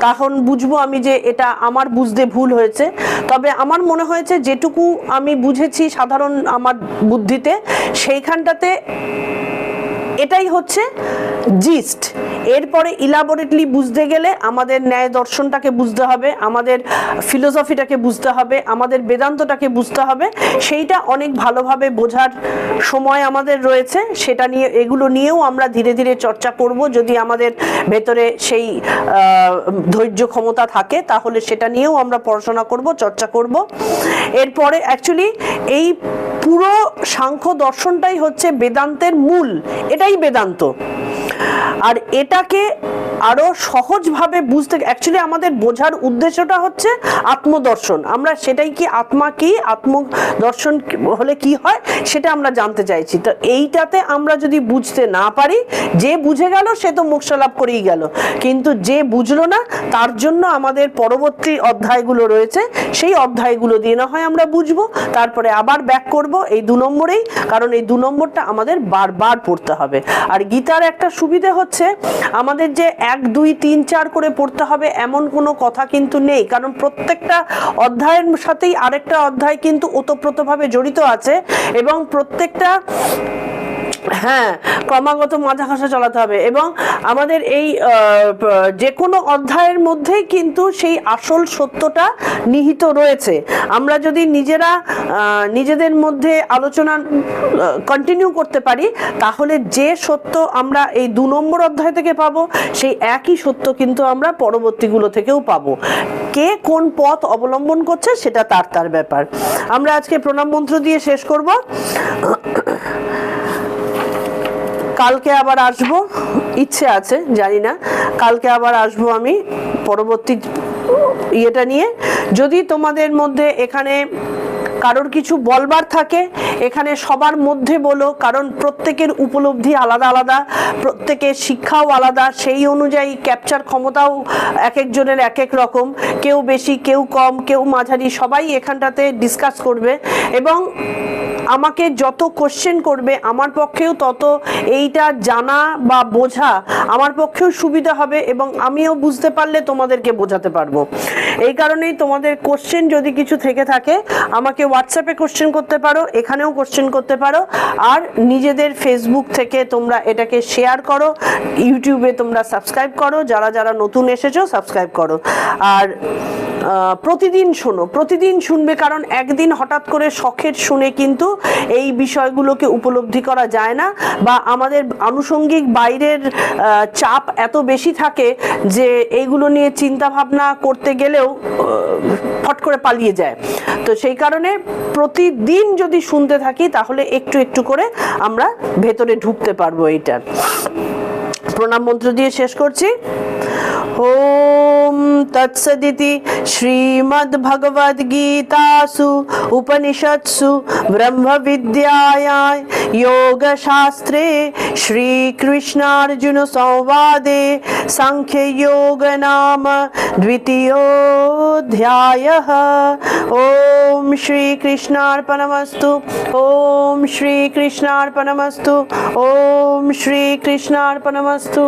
Speaker 1: তখন বুঝবো আমি যে এটা আমার বুঝতে ভুল হয়েছে। তবে আমার মনে হয়েছে যেটুকু আমি বুঝেছি সাধারণ আমার বুদ্ধিতে, সেইখানটাতে এটাই হচ্ছে জিস্ট। এরপরে ইলাবোরেটলি বুঝতে গেলে আমাদের ন্যায় দর্শনটাকে বুঝতে হবে, আমাদের ফিলোসফিটাকে বুঝতে হবে, আমাদের বেদান্তটাকে বুঝতে হবে। সেইটা অনেক ভালোভাবে বোঝার সময় আমাদের রয়েছে। সেটা নিয়ে, এগুলো নিয়েও আমরা ধীরে ধীরে চর্চা করব। যদি আমাদের ভেতরে সেই ধৈর্য ক্ষমতা থাকে তাহলে সেটা নিয়েও আমরা পড়াশোনা করব, চর্চা করব। এরপরে অ্যাকচুয়ালি এই পুরো সাংখ্য দর্শনটাই হচ্ছে বেদান্তের মূল, এটাই বেদান্ত। আর এটাকে আরো সহজভাবে বুঝতে, অ্যাকচুয়ালি আমাদের বোঝার উদ্দেশ্যটা হচ্ছে আত্মদর্শন। আমরা সেটাই কি, আত্মা কি, আত্মদর্শন হলে কি হয় সেটা আমরা জানতে চাইছি। তো এইটাতে আমরা যদি বুঝতে না পারি, যে বুঝে গেল সে তো মোক্ষ লাভ করেই গেল, কিন্তু যে বুঝলো না তার জন্য আমাদের পরবর্তী অধ্যায়গুলো রয়েছে, সেই অধ্যায়গুলো দিয়ে না হয় আমরা বুঝবো, তারপরে আবার ব্যাক করব এই 2 নম্বরেই, কারণ এই 2 নম্বরটা আমাদের বারবার পড়তে হবে। আর গীতার একটা সুবিধে হচ্ছে আমাদের যে 1 2 3 4 করে পড়তে হবে এমন কোনো কথা কিন্তু নেই, কারণ প্রত্যেকটা অধ্যায়ের সাথেই আরেকটা অধ্যায় কিন্তু ওতপ্রোতভাবে জড়িত আছে, এবং প্রত্যেকটা ক্রমাগত মাথা ঘষা চালাতে হবে। এবং আমাদের এই যে কোনো অধ্যায়ের মধ্যেই কিন্তু সেই আসল সত্যটা নিহিত রয়েছে। আমরা যদি নিজেদের মধ্যে আলোচনা কন্টিনিউ করতে পারি, তাহলে যে সত্য আমরা এই 2 নম্বর অধ্যায় থেকে পাবো, সেই একই সত্য কিন্তু আমরা পরবর্তীগুলো থেকেও পাবো। কে কোন পথ অবলম্বন করছে সেটা তার ব্যাপার। আমরা আজকে প্রণাম মন্ত্র দিয়ে শেষ করব। কালকে আবার আসবো, ইচ্ছে আছে, জানি না, কালকে আবার আসবো আমি পরবর্তী ইয়েটা নিয়ে। যদি তোমাদের মধ্যে এখানে কারোর কিছু বলবার থাকে, এখানে সবার মধ্যে বলো, কারণ প্রত্যেকের উপলব্ধি আলাদা আলাদা, প্রত্যেকের শিক্ষাও আলাদা, সেই অনুযায়ী ক্যাপচার ক্ষমতাও এক একজনের এক এক রকম, কেউ বেশি কেউ কম কেউ মাঝারি, সবাই এখানটাতে ডিসকাস করবে। এবং আমাকে যত কোশ্চেন করবে আমার পক্ষেও তত এইটা জানা বা বোঝা আমার পক্ষেও সুবিধা হবে, এবং আমিও বুঝতে পারলে তোমাদেরকে বোঝাতে পারবো। এই কারণেই তোমাদের কোশ্চেন যদি কিছু থেকে থাকে আমাকে হোয়াটসঅ্যাপে কোশ্চেন করতে পারো, এখানেও কোশ্চেন করতে পারো, আর নিজেদের ফেসবুক থেকে তোমরা এটাকে শেয়ার করো, ইউটিউবে তোমরা সাবস্ক্রাইব করো, যারা যারা নতুন এসেছো সাবস্ক্রাইব করো। আর প্রতিদিন শোনো, প্রতিদিন শুনবে, কারণ একদিন হঠাৎ করে শখের শুনে কিন্তু এই বিষয়গুলোকে উপলব্ধি করা যায় না, বা আমাদের আনুষঙ্গিক বাইরের চাপ এত বেশি থাকে যে এইগুলো নিয়ে চিন্তা ভাবনা করতে গেলেও ফট করে পালিয়ে যায়। তো সেই কারণে প্রতিদিন যদি শুনতে থাকি তাহলে একটু একটু করে আমরা ভেতরে ঢুকতে পারবো। এইটার প্রণাম মন্ত্র দিয়ে শেষ করছি। ओम तत्सदिति श्रीमद्भगवद्गीतासु उपनिषत्सु ब्रह्म विद्यायां योगशास्त्रे श्रीकृष्णार्जुन संवादे सांख्य योग नाम द्वितीयोऽध्यायः। ओम श्री कृष्णार्पणमस्तु। ओम श्री कृष्णार्पणमस्तु। ओम श्री कृष्णार्पणमस्तु।